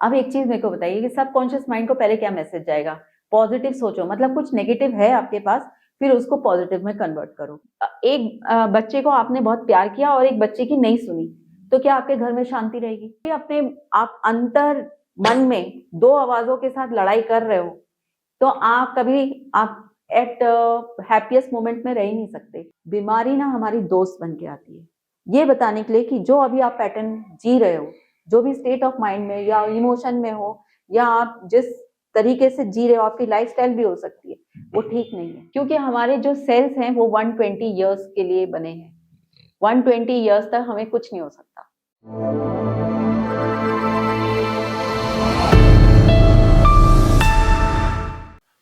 अब एक चीज मेरे को बताइए कि सबकॉन्शियस माइंड को पहले क्या मैसेज जाएगा? पॉजिटिव सोचो, मतलब कुछ नेगेटिव है आपके पास, फिर उसको पॉजिटिव में कन्वर्ट करो। एक बच्चे को आपने बहुत प्यार किया और एक बच्चे की नहीं सुनी, तो क्या आपके घर में शांति रहेगी? अपने आप अंतर मन में दो आवाजों के साथ लड़ाई कर रहे हो, तो आप कभी आप एट हैप्पीएस्ट मोमेंट में रह ही नहीं सकते। बीमारी ना हमारी दोस्त बन के आती है, ये बताने के लिए कि जो अभी आप पैटर्न जी रहे हो, जो भी स्टेट ऑफ माइंड में या इमोशन में हो, या आप जिस तरीके से जी रहे हो, आपकी लाइफस्टाइल भी हो सकती है, वो ठीक नहीं है। क्योंकि हमारे जो सेल्स हैं वो 120 ईयर्स के लिए बने हैं। 120 ईयर्स तक हमें कुछ नहीं हो सकता।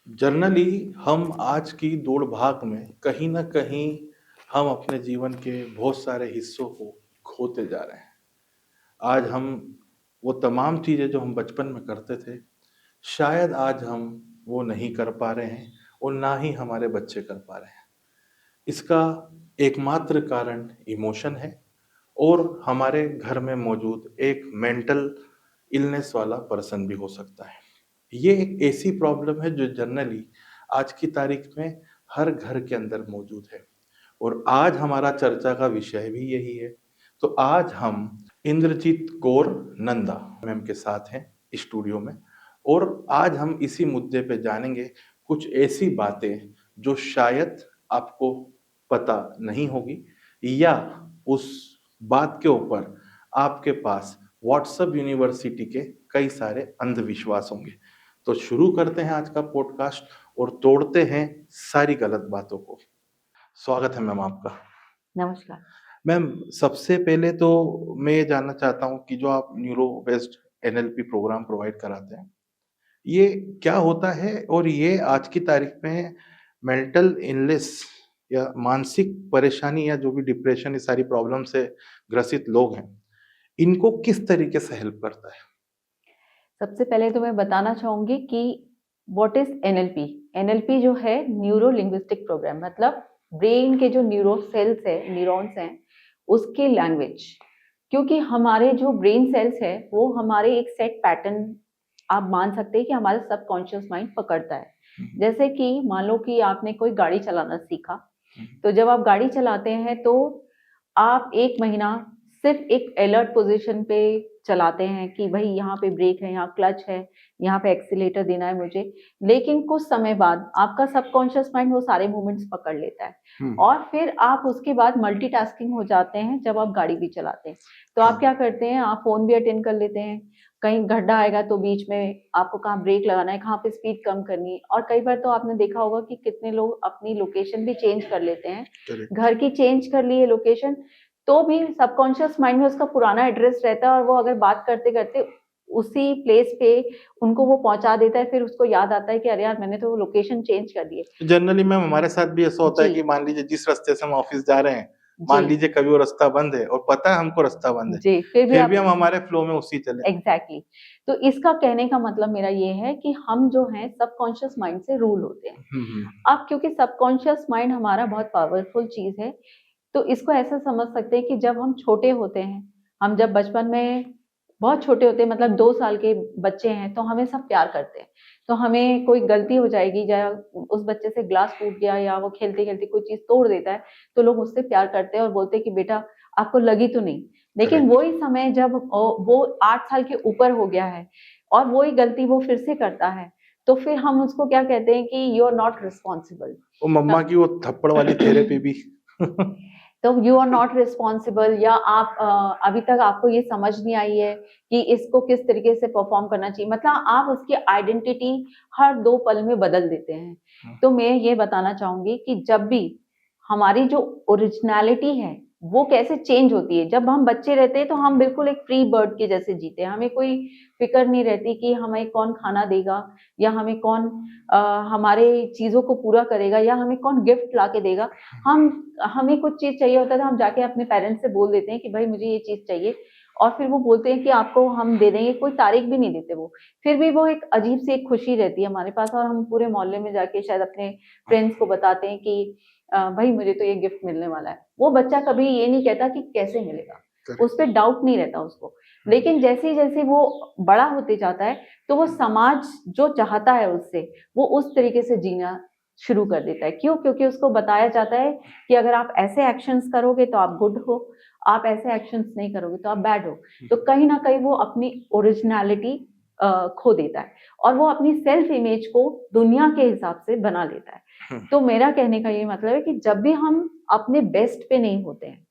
जनरली हम आज की दौड़ भाग में कहीं ना कहीं हम अपने जीवन के बहुत सारे हिस्सों को खोते जा रहे हैं। आज हम वो तमाम चीज़ें जो हम बचपन में करते थे, शायद आज हम वो नहीं कर पा रहे हैं और ना ही हमारे बच्चे कर पा रहे हैं। इसका एकमात्र कारण इमोशन है और हमारे घर में मौजूद एक मेंटल इलनेस वाला पर्सन भी हो सकता है। ये एक ऐसी प्रॉब्लम है जो जनरली आज की तारीख में हर घर के अंदर मौजूद है और आज हमारा चर्चा का विषय भी यही है। तो आज हम इंद्रजीत कौर नंदा मैम के साथ हैं स्टूडियो में और आज हम इसी मुद्दे पे जानेंगे कुछ ऐसी बातें जो शायद आपको पता नहीं होगी या उस बात के ऊपर आपके पास व्हाट्सएप यूनिवर्सिटी के कई सारे अंधविश्वास होंगे। तो शुरू करते हैं आज का पॉडकास्ट और तोड़ते हैं सारी गलत बातों को। स्वागत है मैम आपका। नमस्कार मैम, सबसे पहले तो मैं ये जानना चाहता हूँ कि जो आप neuro based NLP program provide कराते हैं, ये क्या होता है और ये आज की तारीख में मेंटल इलनेस या मानसिक परेशानी या जो भी डिप्रेशन, ये सारी प्रॉब्लम से ग्रसित लोग हैं, इनको किस तरीके से हेल्प करता है? सबसे पहले तो मैं बताना चाहूंगी कि व्हाट इज एनएलपी। एनएलपी जो है न्यूरो लिंग्विस्टिक प्रोग्राम, मतलब ब्रेन के जो न्यूरो सेल्स है, न्यूरॉन्स हैं, उसकी लैंग्वेज। क्योंकि हमारे जो ब्रेन सेल्स है वो हमारे एक सेट पैटर्न, आप मान सकते हैं कि हमारे सबकॉन्शियस माइंड पकड़ता है। जैसे कि मान लो कि आपने कोई गाड़ी चलाना सीखा, तो जब आप गाड़ी चलाते हैं तो आप एक महीना सिर्फ एक अलर्ट पोजीशन पे चलाते हैं कि भाई यहाँ पे ब्रेक है, यहाँ क्लच है, यहाँ पे एक्सीलेटर देना है मुझे। लेकिन कुछ समय बाद आपका सबकॉन्शियस माइंड वो सारे मूवमेंट्स पकड़ लेता है और फिर आप उसके बाद मल्टीटास्किंग हो जाते हैं। जब आप गाड़ी भी चलाते हैं तो आप क्या करते हैं, आप फोन भी अटेंड कर लेते हैं, कहीं गड्ढा आएगा तो बीच में आपको कहाँ ब्रेक लगाना है, कहाँ पे स्पीड कम करनी है। और कई बार तो आपने देखा होगा कि कितने लोग अपनी लोकेशन भी चेंज कर लेते हैं, घर की चेंज कर ली है लोकेशन, तो भी सबकॉन्शियस माइंड में उसका पुराना एड्रेस रहता है और वो अगर बात करते करते उसी प्लेस पे उनको वो पहुंचा देता है। फिर उसको याद आता है कि अरे यार मैंने तो वो लोकेशन चेंज कर दी है। जनरली मैम हमारे साथ भी ऐसा होता है कि मान लीजिए जिस रास्ते से हम ऑफिस जा रहे हैं, मान लीजिए कभी वो रास्ता बंद है और पता है हमको रास्ता बंद है, जी, फिर भी हम हमारे फ्लो में उसी चले। एग्जैक्टली। तो इसका कहने का मतलब मेरा ये है कि हम जो हैं सबकॉन्शियस माइंड से रूल होते हैं। अब क्योंकि सबकॉन्शियस माइंड हमारा बहुत पावरफुल चीज है, तो इसको ऐसा समझ सकते हैं कि जब हम छोटे होते हैं, हम जब बचपन में बहुत छोटे होते हैं, मतलब 2 साल के बच्चे हैं, तो हमें सब प्यार करते हैं। तो हमें कोई गलती हो जाएगी या उस बच्चे से ग्लास टूट गया या वो खेलते-खेलते कोई चीज़ तोड़ देता है, तो लोग उससे प्यार करते हैं और बोलते हैं कि बेटा आपको लगी तो नहीं। लेकिन वही समय जब वो 8 साल के ऊपर हो गया है और वही गलती वो फिर से करता है, तो फिर हम उसको क्या कहते हैं कि यू आर नॉट रिस्पॉन्सिबल। वो मम्मा की वो थप्पड़ वाली थेरेपी भी। तो यू आर नॉट रिस्पॉन्सिबल, या आप अभी तक आपको ये समझ नहीं आई है कि इसको किस तरीके से परफॉर्म करना चाहिए। मतलब आप उसकी आइडेंटिटी हर 2 पल में बदल देते हैं। तो मैं ये बताना चाहूंगी कि जब भी हमारी जो ओरिजिनलिटी है वो कैसे चेंज होती है। जब हम बच्चे रहते हैं तो हम बिल्कुल एक फ्री बर्ड के जैसे जीते हैं, हमें कोई फिक्र नहीं रहती कि हमें कौन खाना देगा या हमें कौन हमारे चीजों को पूरा करेगा या हमें कौन गिफ्ट ला के देगा। हमें कुछ चीज चाहिए होता है तो हम जाके अपने पेरेंट्स से बोल देते हैं कि भाई मुझे ये चीज चाहिए, और फिर वो बोलते हैं कि आपको हम दे देंगे, कोई तारीख भी नहीं देते वो। फिर भी वो एक अजीब सी एक खुशी रहती है हमारे पास, और हम पूरे मोहल्ले में जाके शायद अपने फ्रेंड्स को बताते हैं कि भाई मुझे तो ये गिफ्ट मिलने वाला है। वो बच्चा कभी ये नहीं कहता कि कैसे मिलेगा, Correct. उस पर डाउट नहीं रहता उसको। लेकिन जैसे जैसे वो बड़ा होते जाता है तो वो समाज जो चाहता है उससे वो उस तरीके से जीना शुरू कर देता है। क्यों? क्योंकि उसको बताया जाता है कि अगर आप ऐसे एक्शंस करोगे तो आप गुड हो, आप ऐसे एक्शंस नहीं करोगे तो आप बैड हो। तो कहीं ना कहीं वो अपनी ओरिजिनलिटी खो देता है और वो अपनी सेल्फ इमेज को दुनिया के हिसाब से बना लेता है। तो मेरा कहने का ये मतलब है कि जब भी हम अपने बेस्ट पे नहीं होते हैं,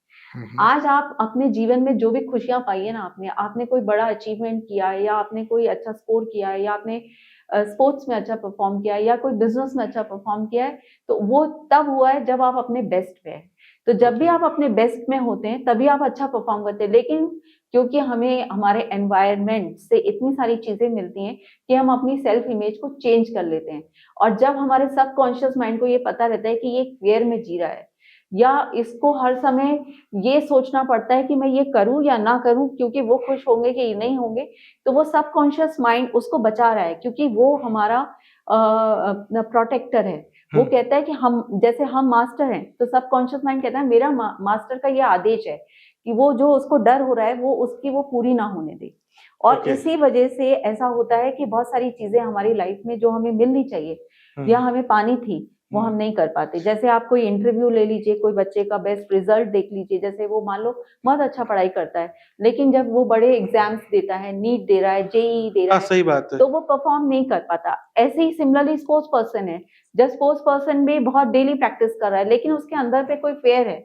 आज आप अपने जीवन में जो भी खुशियां पाई है ना, आपने कोई बड़ा अचीवमेंट किया है या आपने कोई अच्छा स्कोर किया है या आपने स्पोर्ट्स में अच्छा परफॉर्म किया है या कोई बिजनेस में अच्छा परफॉर्म किया है, तो वो तब हुआ है जब आप अपने बेस्ट पे हैं। तो जब भी आप अपने बेस्ट में होते हैं तभी आप अच्छा परफॉर्म करते हैं। लेकिन क्योंकि हमें हमारे एनवायरनमेंट से इतनी सारी चीजें मिलती हैं कि हम अपनी सेल्फ इमेज को चेंज कर लेते हैं। और जब हमारे सबकॉन्शियस माइंड को ये पता रहता है कि ये फेयर में जी रहा है या इसको हर समय ये सोचना पड़ता है कि मैं ये करूं या ना करूं क्योंकि वो खुश होंगे कि नहीं होंगे, तो वो सबकॉन्शियस माइंड उसको बचा रहा है क्योंकि वो हमारा प्रोटेक्टर है। वो कहता है कि हम जैसे हम मास्टर हैं तो सबकॉन्शियस माइंड कहता है मेरा मास्टर का ये आदेश है कि वो जो उसको डर हो रहा है वो उसकी वो पूरी ना होने दे। और Okay. इसी वजह से ऐसा होता है कि बहुत सारी चीजें हमारी लाइफ में जो हमें मिलनी चाहिए या हमें पानी थी वो हम नहीं कर पाते। जैसे आप कोई इंटरव्यू ले लीजिए, कोई बच्चे का बेस्ट रिजल्ट देख लीजिए, जैसे वो मान लो बहुत अच्छा पढ़ाई करता है लेकिन जब वो बड़े एग्जाम्स देता है, नीट दे रहा है, जेईई दे रहा हाँ, है, सही बात है। तो वो परफॉर्म नहीं कर पाता। ऐसे ही सिमिलरली स्पोर्ट्स पर्सन है, जब स्पोर्ट्स पर्सन भी बहुत डेली प्रैक्टिस कर रहा है लेकिन उसके अंदर पे कोई फेयर है,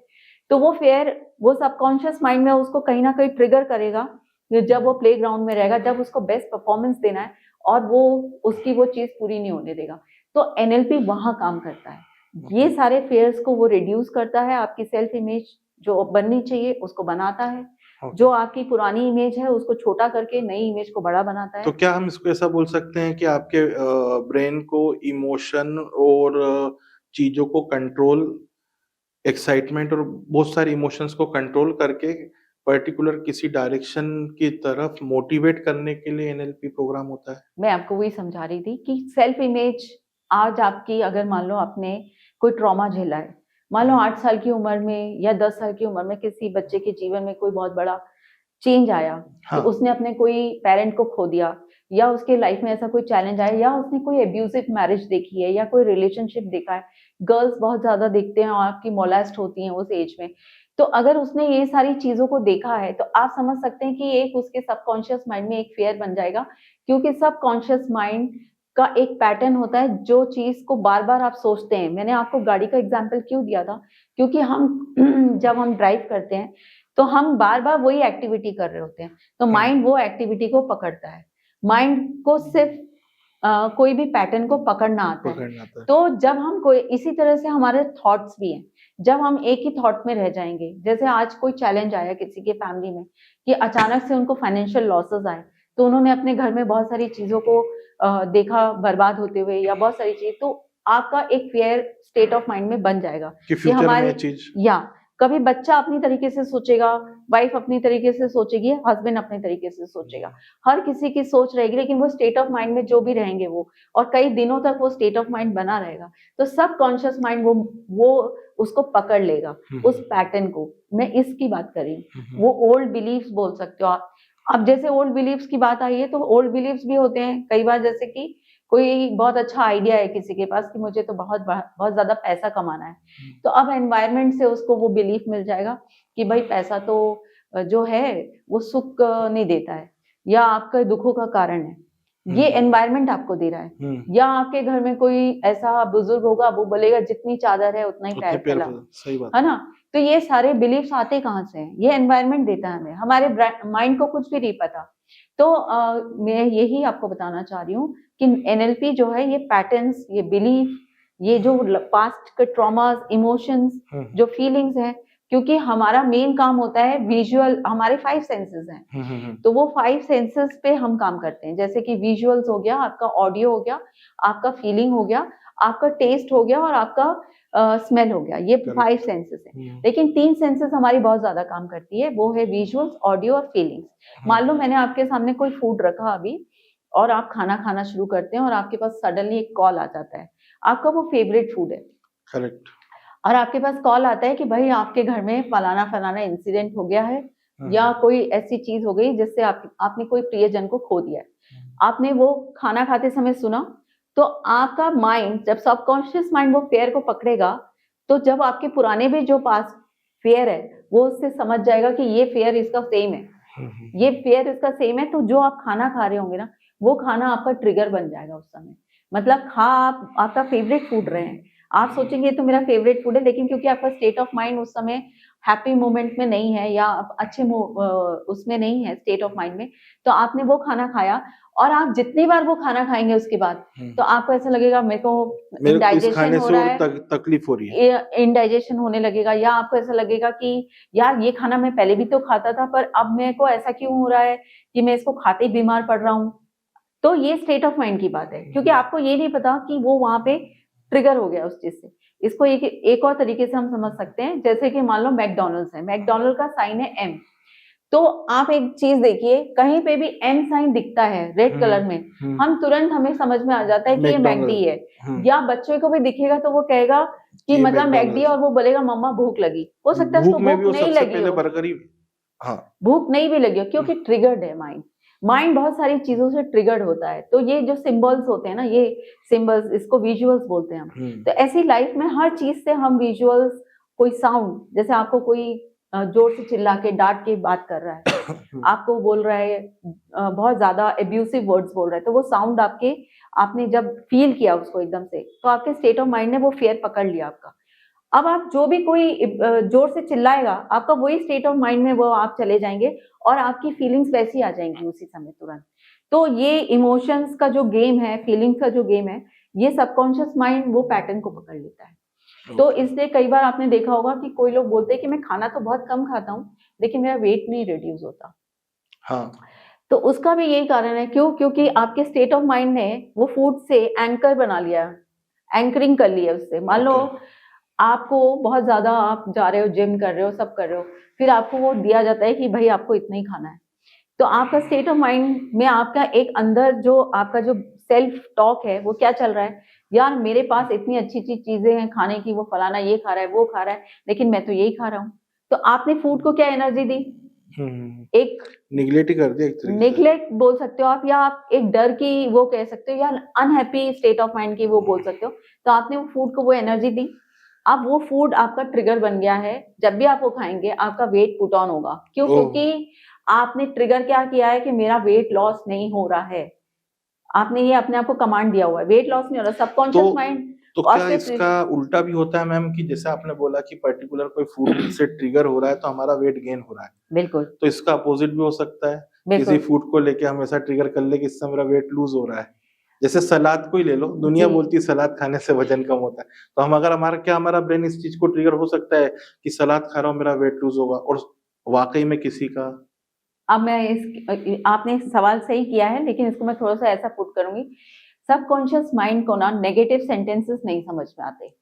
तो वो फेयर वो सबकॉन्शियस माइंड में उसको कहीं ना कहीं ट्रिगर करेगा जब वो प्ले ग्राउंड में रहेगा, जब उसको बेस्ट परफॉर्मेंस देना है और वो उसकी वो चीज पूरी नहीं होने देगा। तो एनएलपी वहां काम करता है, ये सारे फेयर्स को वो रिड्यूस करता है, आपकी सेल्फ इमेज जो बननी चाहिए उसको बनाता है, जो आपकी पुरानी इमेज है उसको छोटा करके नई इमेज को बड़ा बनाता है। तो क्या हम इसको ऐसा बोल सकते हैं कि आपके ब्रेन को इमोशन और चीजों को कंट्रोल, एक्साइटमेंट और बहुत सारे इमोशंस को कंट्रोल करके पर्टिकुलर किसी डायरेक्शन की तरफ मोटिवेट करने के लिए एनएलपी प्रोग्राम होता है? मैं आपको वही समझा रही थी कि सेल्फ इमेज आज आपकी, अगर मान लो आपने कोई ट्रॉमा झेला है, मान लो 8 साल की उम्र में या 10 साल की उम्र में किसी बच्चे के जीवन में कोई बहुत बड़ा चेंज आया कि हाँ। उसने अपने कोई पेरेंट को खो दिया या उसके लाइफ में ऐसा कोई चैलेंज आया या उसने कोई एब्यूजिव मैरिज देखी है या कोई रिलेशनशिप देखा है। गर्ल्स बहुत ज्यादा देखते हैं और आपकी मोलेस्ट होती हैं उस एज में। तो अगर उसने ये सारी चीजों को देखा है तो आप समझ सकते हैं कि एक उसके सबकॉन्शियस माइंड में एक फेयर बन जाएगा, क्योंकि सबकॉन्शियस माइंड का एक पैटर्न होता है जो चीज को बार बार आप सोचते हैं। मैंने आपको गाड़ी का एग्जाम्पल क्यों दिया था, क्योंकि हम जब हम ड्राइव करते हैं तो हम बार बार वही एक्टिविटी कर रहे होते हैं, तो माइंड वो एक्टिविटी को पकड़ता है। माइंड को सिर्फ कोई भी पैटर्न को पकड़ना आता है। तो जब हम कोई, इसी तरह से हमारे थॉट्स भी हैं, जब हम एक ही थॉट में रह जाएंगे, जैसे आज कोई चैलेंज आया किसी के फैमिली में कि अचानक से उनको फाइनेंशियल लॉसेस आए, तो उन्होंने अपने घर में बहुत सारी चीजों को देखा बर्बाद होते हुए या बहुत सारी चीज, तो आपका एक फेयर स्टेट ऑफ माइंड में बन जाएगा कि हमारे चीज, या कभी बच्चा अपनी तरीके से सोचेगा, वाइफ अपनी तरीके से सोचेगी, हस्बैंड अपने तरीके से सोचेगा, हर किसी की सोच रहेगी, लेकिन वो स्टेट ऑफ माइंड में जो भी रहेंगे वो, और कई दिनों तक वो स्टेट ऑफ माइंड बना रहेगा। तो सब कॉन्शियस माइंड वो उसको पकड़ लेगा, उस पैटर्न को। मैं इसकी बात कर रही हूँ, वो ओल्ड बिलीव्स बोल सकते हो आप। अब जैसे ओल्ड बिलीव्स की बात आई है तो ओल्ड बिलीव्स भी होते हैं कई बार, जैसे कि कोई बहुत अच्छा आइडिया है किसी के पास कि मुझे तो बहुत बहुत ज्यादा पैसा कमाना है, तो अब एनवायरनमेंट से उसको वो बिलीफ मिल जाएगा कि भाई पैसा तो जो है वो सुख नहीं देता है या आपके दुखों का कारण है, ये एनवायरनमेंट आपको दे रहा है। या आपके घर में कोई ऐसा बुजुर्ग होगा, वो बोलेगा जितनी चादर है उतना ही पैर फैला, सही बात है ना। तो ये सारे बिलीफ्स आते कहाँ से हैं? ये एनवायरनमेंट देता है हमें, हमारे माइंड को कुछ भी नहीं पता। तो मैं यही आपको बताना चाह रही हूँ कि एनएलपी जो है ये पैटर्न्स, ये बिलीफ, ये जो पास्ट के ट्रॉमास, इमोशंस, जो फीलिंग्स हैं, क्योंकि हमारा मेन काम होता है विजुअल, हमारे 5 सेंसेस हैं, तो वो 5 सेंसेस पे हम काम करते हैं। जैसे कि विजुअल्स हो गया, आपका ऑडियो हो गया, आपका फीलिंग हो गया, आपका टेस्ट हो गया और आपका स्मेल हो गया, ये 5 सेंसेस हैं। लेकिन 3 सेंसेस हमारी बहुत ज्यादा काम करती है, वो है विजुअल्स, ऑडियो और फीलिंग्स। मान लो मैंने आपके सामने कोई फूड रखा अभी और आप खाना खाना शुरू करते हैं और आपके पास सडनली एक कॉल आ जाता है, आपका वो फेवरेट फूड है, करेक्ट, और आपके पास कॉल आता है कि भाई आपके घर में फलाना फलाना इंसिडेंट हो गया है, या कोई ऐसी चीज हो गई जिससे आपने कोई प्रियजन को खो दिया है, आपने वो खाना खाते समय सुना, तो आपका माइंड, जब सबकॉन्शियस माइंड वो फेयर को पकड़ेगा, तो जब आपके पुराने भी जो पास फेयर है वो उससे समझ जाएगा कि ये फेयर इसका सेम है, ये फेयर इसका सेम है, तो जो आप खाना खा रहे होंगे ना, वो खाना आपका ट्रिगर बन जाएगा उस समय। मतलब आप आपका फेवरेट फूड रहे हैं, आप सोचेंगे ये तो मेरा फेवरेट फूड है, लेकिन क्योंकि आपका स्टेट ऑफ माइंड उस समय हैप्पी मोमेंट में नहीं है या आप अच्छे उसमें नहीं है स्टेट ऑफ माइंड में, तो आपने वो खाना खाया, और आप जितनी बार वो खाना खाएंगे उसके बाद, तो आपको ऐसा लगेगा मेरे को इस इंडाइजेशन खाने हो से रहा और है, तकलीफ हो रही है, इंडाइजेशन होने लगेगा, या आपको ऐसा लगेगा कि यार ये खाना मैं पहले भी तो खाता था, पर अब मेरे को ऐसा क्यों हो रहा है कि मैं इसको खाते ही बीमार पड़ रहा हूँ। तो ये स्टेट ऑफ माइंड की बात है, क्योंकि आपको ये नहीं पता कि वो वहां पे ट्रिगर हो गया उस चीज से। इसको एक और तरीके से हम समझ सकते हैं, जैसे कि मान लो मैकडोनल्ड्स है, मैकडोनल्ड का साइन है एम, तो आप एक चीज देखिए, कहीं पे भी एम साइन दिखता है रेड कलर में, हम तुरंत, हमें समझ में आ जाता है कि ये मैकडी है, या बच्चे को भी दिखेगा तो वो कहेगा कि ये मतलब मैकडी, मैकडॉनल्ड्स। और वो बोलेगा मम्मा भूख लगी, हो सकता है उसको भूख में भी भूख वो नहीं सबसे लगी पहले हो, बर्गर ही, हाँ, भूख नहीं भी लगी हो, क्योंकि ट्रिगर्ड है माइंड। माइंड बहुत सारी चीजों से ट्रिगर्ड होता है, तो ये जो सिंबल्स होते हैं ना, ये सिंबल्स, इसको विजुअल्स बोलते हैं हम। तो ऐसी लाइफ में हर चीज से हम विजुअल्स, कोई साउंड, जैसे आपको कोई जोर से चिल्ला के डांट के बात कर रहा है, आपको बोल रहा है बहुत ज्यादा एब्यूसिव वर्ड्स बोल रहा है, तो वो साउंड आपने जब फील किया उसको एकदम से, तो आपके स्टेट ऑफ माइंड ने वो फेयर पकड़ लिया आपका। अब आप जो भी कोई जोर से चिल्लाएगा, आपका वही स्टेट ऑफ माइंड में वो आप चले जाएंगे, और आपकी फीलिंग्स वैसी आ जाएंगी उसी समय तुरंत। तो ये इमोशंस का जो गेम है, फीलिंग्स का जो गेम है, ये सबकॉन्शियस माइंड वो पैटर्न को पकड़ लेता है। तो इसलिए कई बार आपने देखा होगा कि कोई लोग बोलते हैं कि मैं खाना तो बहुत कम खाता हूँ, लेकिन मेरा वेट नहीं रिड्यूस होता। हाँ, तो उसका भी यही कारण है, क्यों? क्योंकि आपके स्टेट ऑफ माइंड ने वो फूड से एंकर बना लिया, एंकरिंग कर लिया उससे। मान लो आपको बहुत ज्यादा, आप जा रहे हो, जिम कर रहे हो, सब कर रहे हो, फिर आपको वो दिया जाता है कि भाई आपको इतना ही खाना है, तो आपका स्टेट ऑफ माइंड में आपका एक अंदर जो आपका जो सेल्फ टॉक है, वो क्या चल रहा है, यार मेरे पास इतनी अच्छी अच्छी चीजें हैं खाने की, वो फलाना ये खा रहा है, वो खा रहा है, लेकिन मैं तो यही खा रहा हूँ। तो आपने फूड को क्या एनर्जी दी? एक निगलेक्ट कर दिया, एक तरीके से नेग्लेक्ट बोल सकते हो आप, या आप एक डर की वो कह सकते हो, या अनहैप्पी स्टेट ऑफ माइंड की वो बोल सकते हो। तो आपने वो फूड को वो एनर्जी दी, अब वो फूड आपका ट्रिगर बन गया है, जब भी आप वो खाएंगे आपका वेट पुट ऑन होगा। क्यों? क्योंकि आपने ट्रिगर क्या किया है कि मेरा वेट लॉस नहीं हो रहा है, आपने ये अपने आप को कमांड दिया हुआ है, वेट लॉस नहीं हो रहा, सबकॉन्शियस माइंड। तो क्या इसका उल्टा भी होता है मैम, कि जैसे आपने बोला कि पर्टिकुलर कोई फूड से ट्रिगर हो रहा है तो हमारा वेट गेन हो रहा है, बिल्कुल, तो इसका अपोजिट भी हो सकता है, किसी फूड को लेके हमेशा ट्रिगर कर ले कि इससे मेरा वेट लूज हो रहा है। जैसे सलाद को ही ले लो, दुनिया बोलती है सलाद खाने से वजन कम होता है, तो हम अगर हमारा ब्रेन इस चीज को ट्रिगर हो सकता है कि सलाद खा रहा हूँ मेरा वेट लूज होगा, और वाकई में किसी का। अब आपने सवाल सही किया है, लेकिन इसको मैं थोड़ा सा ऐसा पुट करूंगी, सबकॉन्शियस माइंड को ना नेगेटिव सेंटेंसेस नहीं समझ में आते,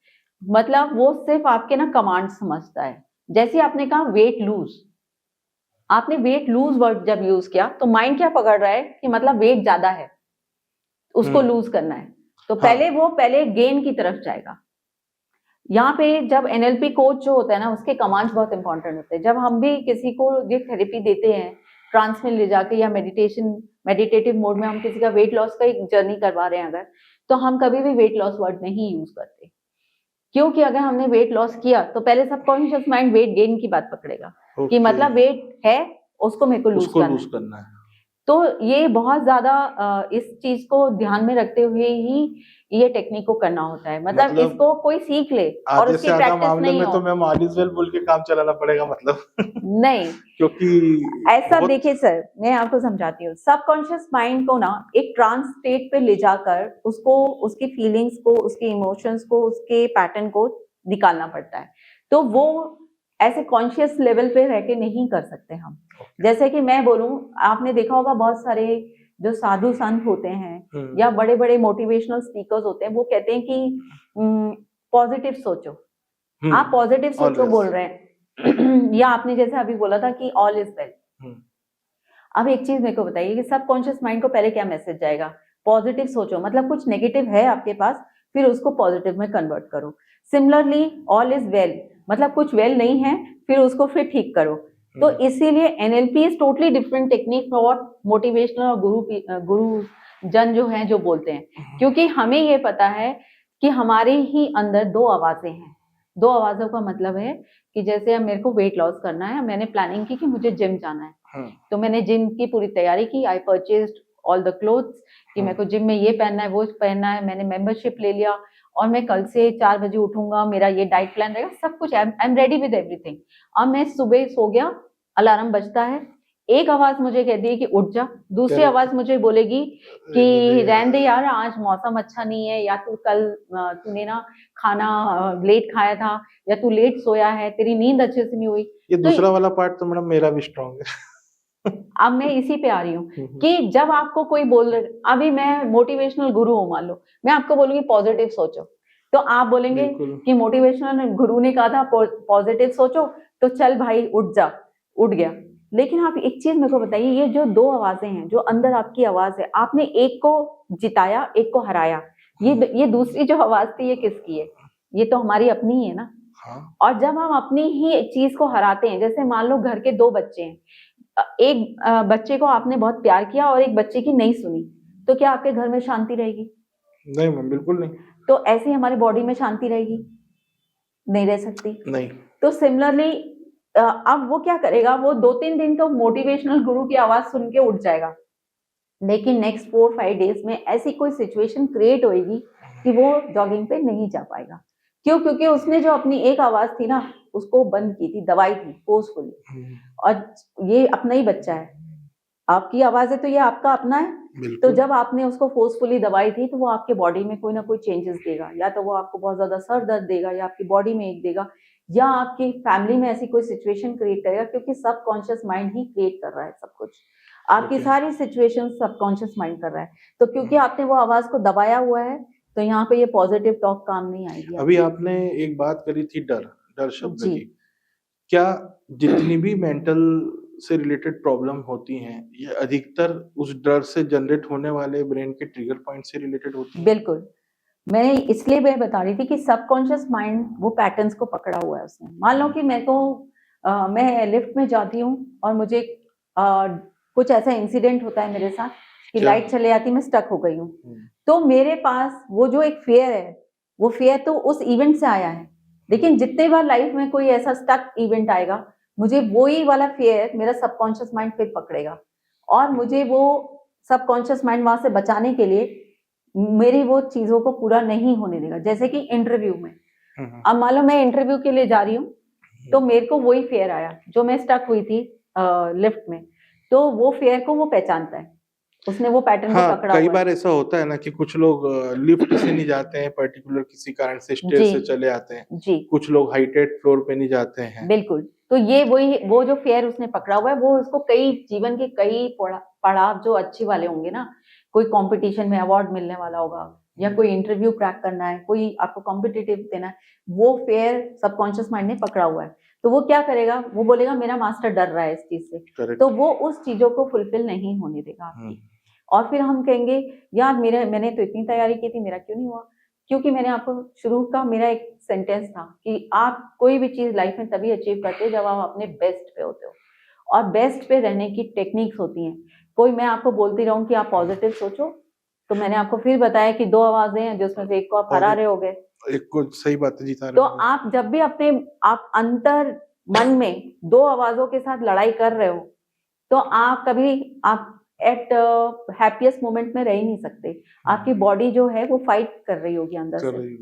मतलब वो सिर्फ आपके ना कमांड समझता है। जैसे आपने कहा वेट लूज, आपने वेट लूज वर्ड जब यूज किया, तो माइंड क्या पकड़ रहा है कि मतलब वेट ज्यादा है, उसको लूज करना है, तो पहले गेन की तरफ जाएगा। यहाँ पे जब एनएलपी कोच जो होता है ना, उसके कमांड्स बहुत इंपॉर्टेंट होते हैं। जब हम भी किसी को ये थेरेपी देते हैं ट्रांस में ले जाके, या मेडिटेटिव मोड में हम किसी का वेट लॉस का एक जर्नी करवा रहे हैं अगर, तो हम कभी भी वेट लॉस वर्ड नहीं यूज करते, क्योंकि अगर हमने वेट लॉस किया तो पहले सबकॉन्शियस माइंड वेट गेन की बात पकड़ेगा कि मतलब वेट है, उसको मेरे को लूज करना है। तो ये बहुत ज्यादा इस चीज को ध्यान में रखते हुए ही ये टेक्निक को करना होता है, मतलब इसको कोई सीख ले और उसकी प्रैक्टिस नहीं हो, तो मैं ऑल इज वेल बोल के काम चलाना पड़ेगा मतलब नहीं, क्योंकि ऐसा देखिए सर, मैं आपको समझाती हूँ। सबकॉन्शियस माइंड को ना एक ट्रांस स्टेट पे ले जाकर उसको, उसकी फीलिंग्स को, उसके इमोशंस को, उसके पैटर्न को निकालना पड़ता है, तो वो ऐसे कॉन्शियस लेवल पे रह के नहीं कर सकते हम। जैसे कि मैं बोलूं, आपने देखा होगा बहुत सारे जो साधु संत होते हैं या बड़े बड़े मोटिवेशनल स्पीकर्स होते हैं, वो कहते हैं कि पॉजिटिव सोचो, आप पॉजिटिव सोचो बोल रहे हैं या आपने जैसे अभी बोला था कि ऑल इज वेल। अब एक चीज मेरे को बताइए कि सबकॉन्शियस माइंड को पहले क्या मैसेज जाएगा? पॉजिटिव सोचो, मतलब कुछ नेगेटिव है आपके पास, फिर उसको पॉजिटिव में कन्वर्ट करो। सिमिलरली ऑल इज वेल, मतलब कुछ वेल नहीं है, फिर उसको फिर ठीक करो। तो इसीलिए NLP is totally different technique for motivational और गुरु जन जो हैं जो बोलते हैं, क्योंकि हमें ये पता है कि हमारे ही अंदर दो आवाजें हैं। दो आवाजों का मतलब है कि जैसे अब मेरे को वेट लॉस करना है, मैंने प्लानिंग की कि मुझे जिम जाना है, तो मैंने जिम की पूरी तैयारी की, आई परचेज्ड ऑल द क्लोथ्स कि मेरे को जिम में ये पहनना है वो पहनना है, मैंने मेंबरशिप ले लिया और मैं कल से 4 बजे उठूंगा, मेरा ये डाइट प्लान रहेगा, सब कुछ, I am ready with everything. अब मैं सुबह सो गया, अलार्म बजता है, एक आवाज मुझे कहती है कि उठ जा, दूसरी आवाज मुझे बोलेगी कि रहने दे यार, आज मौसम अच्छा नहीं है, या तू कल तूने ना खाना लेट खाया था, या तू लेट सोया है, तेरी नींद अच्छे से नहीं हुई। ये दूसरा वाला पार्ट तो मैडम मेरा भी स्ट्रॉन्ग है। अब मैं इसी पे आ रही हूँ कि जब आपको कोई बोल रहे, अभी मैं मोटिवेशनल गुरु हूँ, मान लो मैं आपको बोलूंगी पॉजिटिव सोचो, तो आप बोलेंगे कि मोटिवेशनल गुरु ने कहा था पॉजिटिव सोचो, तो चल भाई उठ जा, उठ गया। लेकिन आप एक चीज मेरे को बताइए, ये जो दो आवाजें हैं, जो अंदर आपकी आवाज है, आपने एक को जिताया, एक को हराया, ये दूसरी जो आवाज थी ये किसकी है? ये तो हमारी अपनी ही है ना। और जब हम अपनी ही चीज को हराते हैं, जैसे मान लो घर के दो बच्चे हैं, एक बच्चे को आपने बहुत प्यार किया और एक बच्चे की नहीं सुनी, तो क्या आपके घर में शांति रहेगी? नहीं मैम, बिल्कुल नहीं। तो ऐसे ही हमारे बॉडी में शांति रहेगी? नहीं रह सकती। नहीं। तो सिमिलरली अब वो क्या करेगा, वो 2-3 दिन तो मोटिवेशनल गुरु की आवाज सुन के उठ जाएगा, लेकिन नेक्स्ट 4-5 डेज में ऐसी कोई सिचुएशन क्रिएट होगी कि वो जॉगिंग पे नहीं जा पाएगा। क्यों? क्योंकि उसने जो अपनी एक आवाज थी ना, उसको बंद की थी, दबाई थी फोर्सफुली। और ये अपना ही बच्चा है, आपकी आवाज है तो ये आपका अपना है, तो जब आपने उसको फोर्सफुली दबाई थी, तो वो आपके बॉडी में कोई ना कोई चेंजेस देगा, या तो वो आपको बहुत ज्यादा सर दर्द देगा, या आपकी बॉडी में एक देगा, या आपकी फैमिली में ऐसी कोई सिचुएशन क्रिएट करेगा, क्योंकि सबकॉन्शियस माइंड ही क्रिएट कर रहा है सब कुछ। आपकी सारी सिचुएशन सबकॉन्शियस माइंड कर रहा है, तो क्योंकि आपने वो आवाज को दबाया हुआ है, तो यहाँ पे ये पॉजिटिव टॉक काम नहीं आएगी। अभी आपने एक बात करी थी डर शब्द की, क्या जितनी भी मेंटल से रिलेटेड प्रॉब्लम होती हैं, ये अधिकतर उस डर से जनरेट होने वाले ब्रेन के ट्रिगर पॉइंट से रिलेटेड होती है? बिल्कुल, मैं इसलिए मैं बता रही थी कि सबकॉन्शियस माइंड वो पैटर्न्स को पकड़ा हुआ है उसने। मान लो कि मेरे को मैं लिफ्ट में जाती हूँ और मुझे कुछ ऐसा इंसिडेंट होता है मेरे साथ कि लाइट चले जाती, मैं स्टक हो गई हूँ, तो मेरे पास वो जो एक फियर है, वो फियर तो उस इवेंट से आया है, लेकिन जितने बार लाइफ में कोई ऐसा स्टक इवेंट आएगा, मुझे वही वाला फियर मेरा सबकॉन्शियस माइंड फिर पकड़ेगा, और मुझे वो सबकॉन्शियस माइंड वहां से बचाने के लिए मेरी वो चीजों को पूरा नहीं होने देगा। जैसे कि इंटरव्यू में, अब मान लो मैं इंटरव्यू के लिए जा रही हूँ, तो मेरे को वही फियर आया जो मैं स्टक हुई थी लिफ्ट में, तो वो फियर को वो पहचानता है, उसने वो पैटर्न को पकड़ा। कई बार ऐसा होता है ना कि कुछ लोग लिफ्ट से नहीं जाते हैं, पर्टिकुलर किसी कारण से स्टेयर से चले आते हैं जी, कुछ लोग हाइटेड फ्लोर पे नहीं जाते हैं। बिल्कुल, तो ये वो जो फियर उसने पकड़ा हुआ है, वो उसको कई जीवन के कई पड़ाव जो अच्छे वाले होंगे ना, कोई कंपटीशन में अवार्ड मिलने वाला होगा, या कोई इंटरव्यू क्रैक करना है, कोई आपको कॉम्पिटिटिव देना है, वो फेयर सबकॉन्शियस माइंड ने पकड़ा हुआ है, तो वो क्या करेगा, वो बोलेगा मेरा मास्टर डर रहा है इस चीज से, तो वो उस चीजों को फुलफिल नहीं होने देगा आपकी। और फिर हम कहेंगे यार मैंने तो इतनी तैयारी की थी, मेरा क्यों नहीं हुआ? क्योंकि मैंने आपको शुरू का मेरा एक सेंटेंस था कि आप कोई भी चीज लाइफ में तभी अचीव करते हो जब आप अपने बेस्ट पे होते हो, और बेस्ट पे रहने की टेक्निक्स होती हैं। कोई मैं आपको बोलती रहूं कि आप पॉजिटिव सोचो, तो मैंने आपको फिर बताया कि 2 आवाजें हैं जिसमें से एक को आप हरा रहे होगे, एक को सही बात जीता रहे तो आप जब भी आप अंतर मन में 2 आवाजों के साथ लड़ाई कर रहे हो, तो आप कभी आप एट हैप्पीएस्ट मोमेंट में रह ही नहीं सकते। आपकी बॉडी जो है वो फाइट कर रही होगी अंदर से,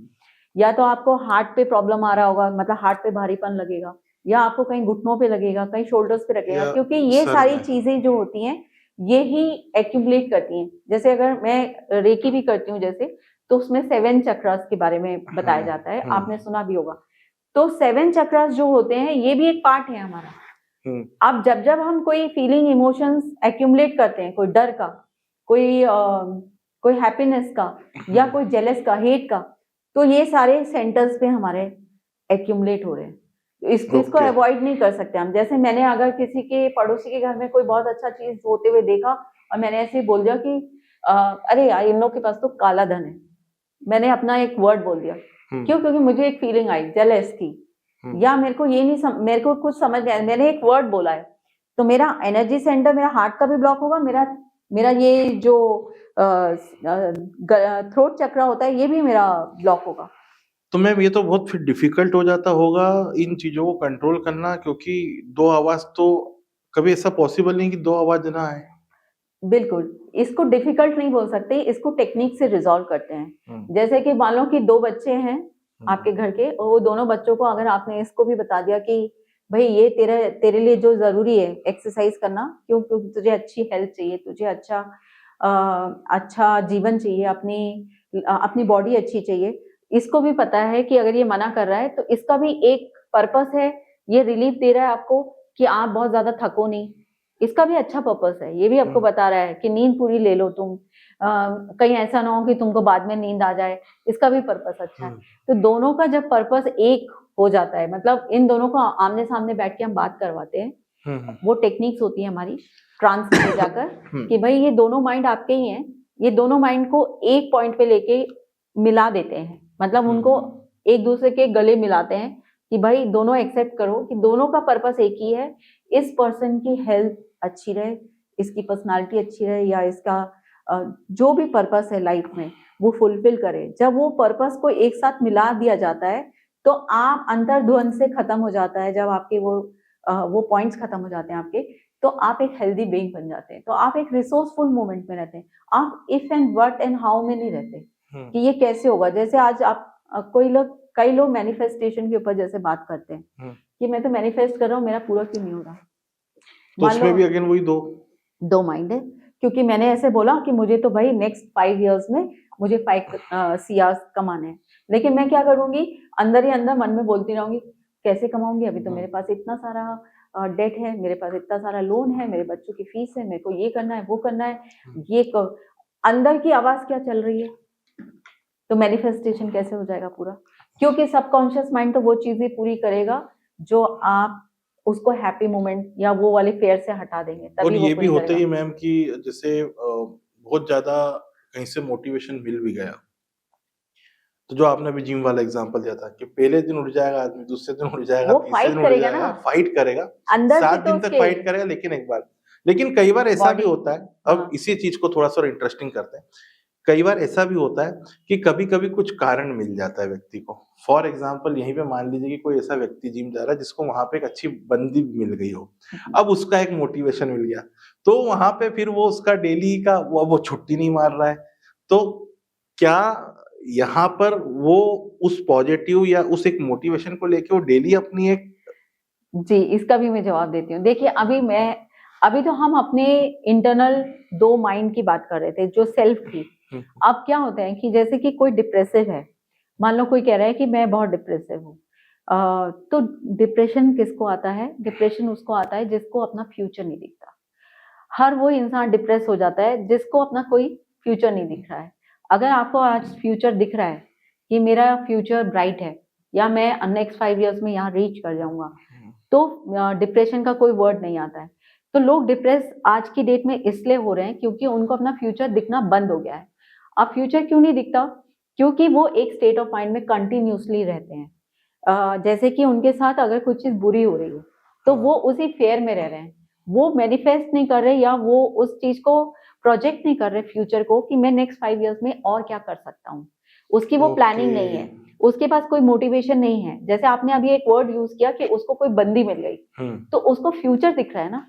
या तो आपको हार्ट पे प्रॉब्लम आ रहा होगा, मतलब हार्ट पे भारीपन लगेगा, या आपको कहीं घुटनों पे लगेगा, कहीं शोल्डर्स पे लगेगा, क्योंकि ये सारी चीजें जो होती हैं ये ही एक्यूमुलेट करती हैं। जैसे अगर मैं रेकी भी करती हूँ जैसे, तो उसमें 7 चक्रास के बारे में बताया जाता है, आपने सुना भी होगा। तो 7 चक्रास जो होते हैं ये भी एक पार्ट है हमारा। अब जब हम कोई फीलिंग इमोशंस एक्यूमुलेट करते हैं, कोई डर का, कोई हैप्पीनेस का, या कोई जेलस का, हेट का, तो ये सारे सेंटर्स पे हमारे एक्यूमुलेट हो रहे हैं। इसको अवॉइड नहीं कर सकते हम। जैसे मैंने अगर किसी के पड़ोसी के घर में कोई बहुत अच्छा चीज होते हुए देखा और मैंने ऐसे बोल दिया कि अरे यार इन लोग के पास तो काला धन है, मैंने अपना एक वर्ड बोल दिया, क्यों? क्योंकि मुझे एक फीलिंग आई जेलस की, या मेरे को कुछ समझ नहीं आया, मैंने एक वर्ड बोला है, तो मेरा एनर्जी सेंटर, मेरा हार्ट का भी ब्लॉक होगा, मेरा मेरा ये जो थ्रोट चक्र होता है ये भी मेरा ब्लॉक होगा। तो मैम ये तो बहुत फिर डिफिकल्ट हो जाता होगा इन चीजों को कंट्रोल करना, क्योंकि दो आवाज तो कभी ऐसा पॉसिबल नहीं कि दो आवाज ना आए। बिल्कुल, इसको डिफिकल्ट नहीं बोल सकते, इसको टेक्निक से रिजॉल्व करते हैं। जैसे कि मान लो कि 2 बच्चे हैं आपके घर के, और वो दोनों बच्चों को अगर आपने इसको भी बता दिया कि भाई ये तेरे लिए जो जरूरी है एक्सरसाइज करना, क्योंकि तुझे अच्छी हेल्थ चाहिए, तुझे अच्छा जीवन चाहिए, अपनी बॉडी अच्छी चाहिए। इसको भी पता है कि अगर ये मना कर रहा है तो इसका भी एक पर्पस है, ये रिलीफ दे रहा है आपको कि आप बहुत ज्यादा थको नहीं, इसका भी अच्छा पर्पस है। ये भी आपको बता रहा है कि नींद पूरी ले लो तुम, कहीं ऐसा ना हो कि तुमको बाद में नींद आ जाए, इसका भी पर्पस अच्छा है। तो दोनों का जब पर्पस एक हो जाता है, मतलब इन दोनों को आमने सामने बैठ के हम बात करवाते हैं, वो टेक्निक्स होती है हमारी ट्रांस में जाकर कि भाई ये दोनों माइंड आपके ही हैं, ये दोनों माइंड को एक पॉइंट पे लेके मिला देते हैं, मतलब उनको एक दूसरे के गले मिलाते हैं कि भाई दोनों एक्सेप्ट करो कि दोनों का पर्पस एक ही है, इस पर्सन की हेल्थ अच्छी रहे, इसकी पर्सनालिटी अच्छी रहे, या इसका जो भी पर्पस है लाइफ में वो फुलफिल करे। जब वो पर्पस को एक साथ मिला दिया जाता है तो आप अंतर्द्वंद से खत्म हो जाता है, जब आपके वो पॉइंट्स खत्म हो जाते हैं आपके, तो आप एक हेल्दी बीइंग बन जाते हैं, तो आप एक रिसोर्सफुल मोमेंट में रहते हैं, आप if and what and how में नहीं रहते कि ये कैसे होगा। जैसे आज आप कई लोग मैनिफेस्टेशन के ऊपर जैसे बात करते हैं कि मैं तो मैनिफेस्ट कर रहा हूँ, मेरा पूरा क्यों नहीं हो रहा। तो उसमें भी अगेन वही दो माइंड है, क्योंकि मैंने ऐसे बोला कि मुझे तो भाई नेक्स्ट 5 इयर्स में मुझे 5 CR कमाने हैं, लेकिन मैं क्या करूंगी, अंदर ही अंदर मन में बोलती रहूंगी कैसे कमाऊंगी, अभी तो मेरे पास इतना सारा डेट है, मेरे पास इतना सारा लोन है, मेरे बच्चों की फीस है, मेरे को ये करना है वो करना है, अंदर की आवाज क्या चल रही है, तो मैनिफेस्टेशन कैसे हो जाएगा पूरा, क्योंकि सबकॉन्शियस माइंड तो वो चीजें पूरी करेगा जो आप उसको हैप्पी मोमेंट या वो वाले फेयर से हटा देंगे, तभी और ये वो भी होता करेगा। ही मैम कि जैसे बहुत ज्यादा कहीं से मोटिवेशन मिल भी गया, तो जो आपने अभी जिम वाला एग्जांपल दिया था कि पहले दिन उठ जाएगा आदमी, दूसरे दिन उठ जाएगा, वो तीसरे फाइट दिन उठ करेगा जाएगा, ना, फाइट करेगा, अंदर से 7 तो दिन तक उसके फाइट करेगा, लेकिन कई बार ऐसा भी बॉडी। होता है, अब इसी चीज को थोड़ा सा इंटरेस्टिंग करते हैं, कई बार ऐसा भी होता है कि कभी-कभी कुछ कारण मिल जाता है व्यक्ति को। फॉर एग्जांपल यहीं पे मान लीजिए कि कोई ऐसा व्यक्ति जिम जा रहा है जिसको वहां पे एक अच्छी बंदी मिल गई हो, अब उसका एक मोटिवेशन मिल गया, तो वहां पे फिर वो उसका डेली का वो छुट्टी नहीं मार रहा है, तो क्या यहाँ पर वो उस पॉजिटिव या उस एक मोटिवेशन को लेके वो डेली अपनी एक जी, इसका भी मैं जवाब देती हूँ। देखिए अभी तो हम अपने इंटरनल 2 माइंड की बात कर रहे थे जो सेल्फ थी। अब क्या होता है कि जैसे कि कोई डिप्रेसिव है, मान लो कोई कह रहा है कि मैं बहुत डिप्रेसिव हूँ, तो डिप्रेशन किसको आता है? डिप्रेशन उसको आता है जिसको अपना फ्यूचर नहीं दिखता। हर वो इंसान डिप्रेस हो जाता है जिसको अपना कोई फ्यूचर नहीं दिख रहा है। अगर आपको आज फ्यूचर दिख रहा है कि मेरा फ्यूचर ब्राइट है या मैं नेक्स्ट 5 इयर्स में यहाँ रीच कर जाऊंगा, तो डिप्रेशन का कोई वर्ड नहीं आता है। तो लोग डिप्रेस आज की डेट में इसलिए हो रहे हैं क्योंकि उनको अपना फ्यूचर दिखना बंद हो गया है। अब फ्यूचर क्यों नहीं दिखता? क्योंकि वो एक स्टेट ऑफ माइंड में कंटिन्यूसली रहते हैं। जैसे कि उनके साथ अगर कुछ चीज बुरी हो रही है तो वो उसी फेयर में रह रहे हैं, वो मैनिफेस्ट नहीं कर रहे या वो उस चीज को प्रोजेक्ट नहीं कर रहे फ्यूचर को कि मैं नेक्स्ट 5 इयर्स में और क्या कर सकता हूँ। उसकी वो प्लानिंग नहीं है, उसके पास कोई मोटिवेशन नहीं है। जैसे आपने अभी एक वर्ड यूज किया कि उसको कोई बंदी मिल गई, तो उसको फ्यूचर दिख रहा है ना।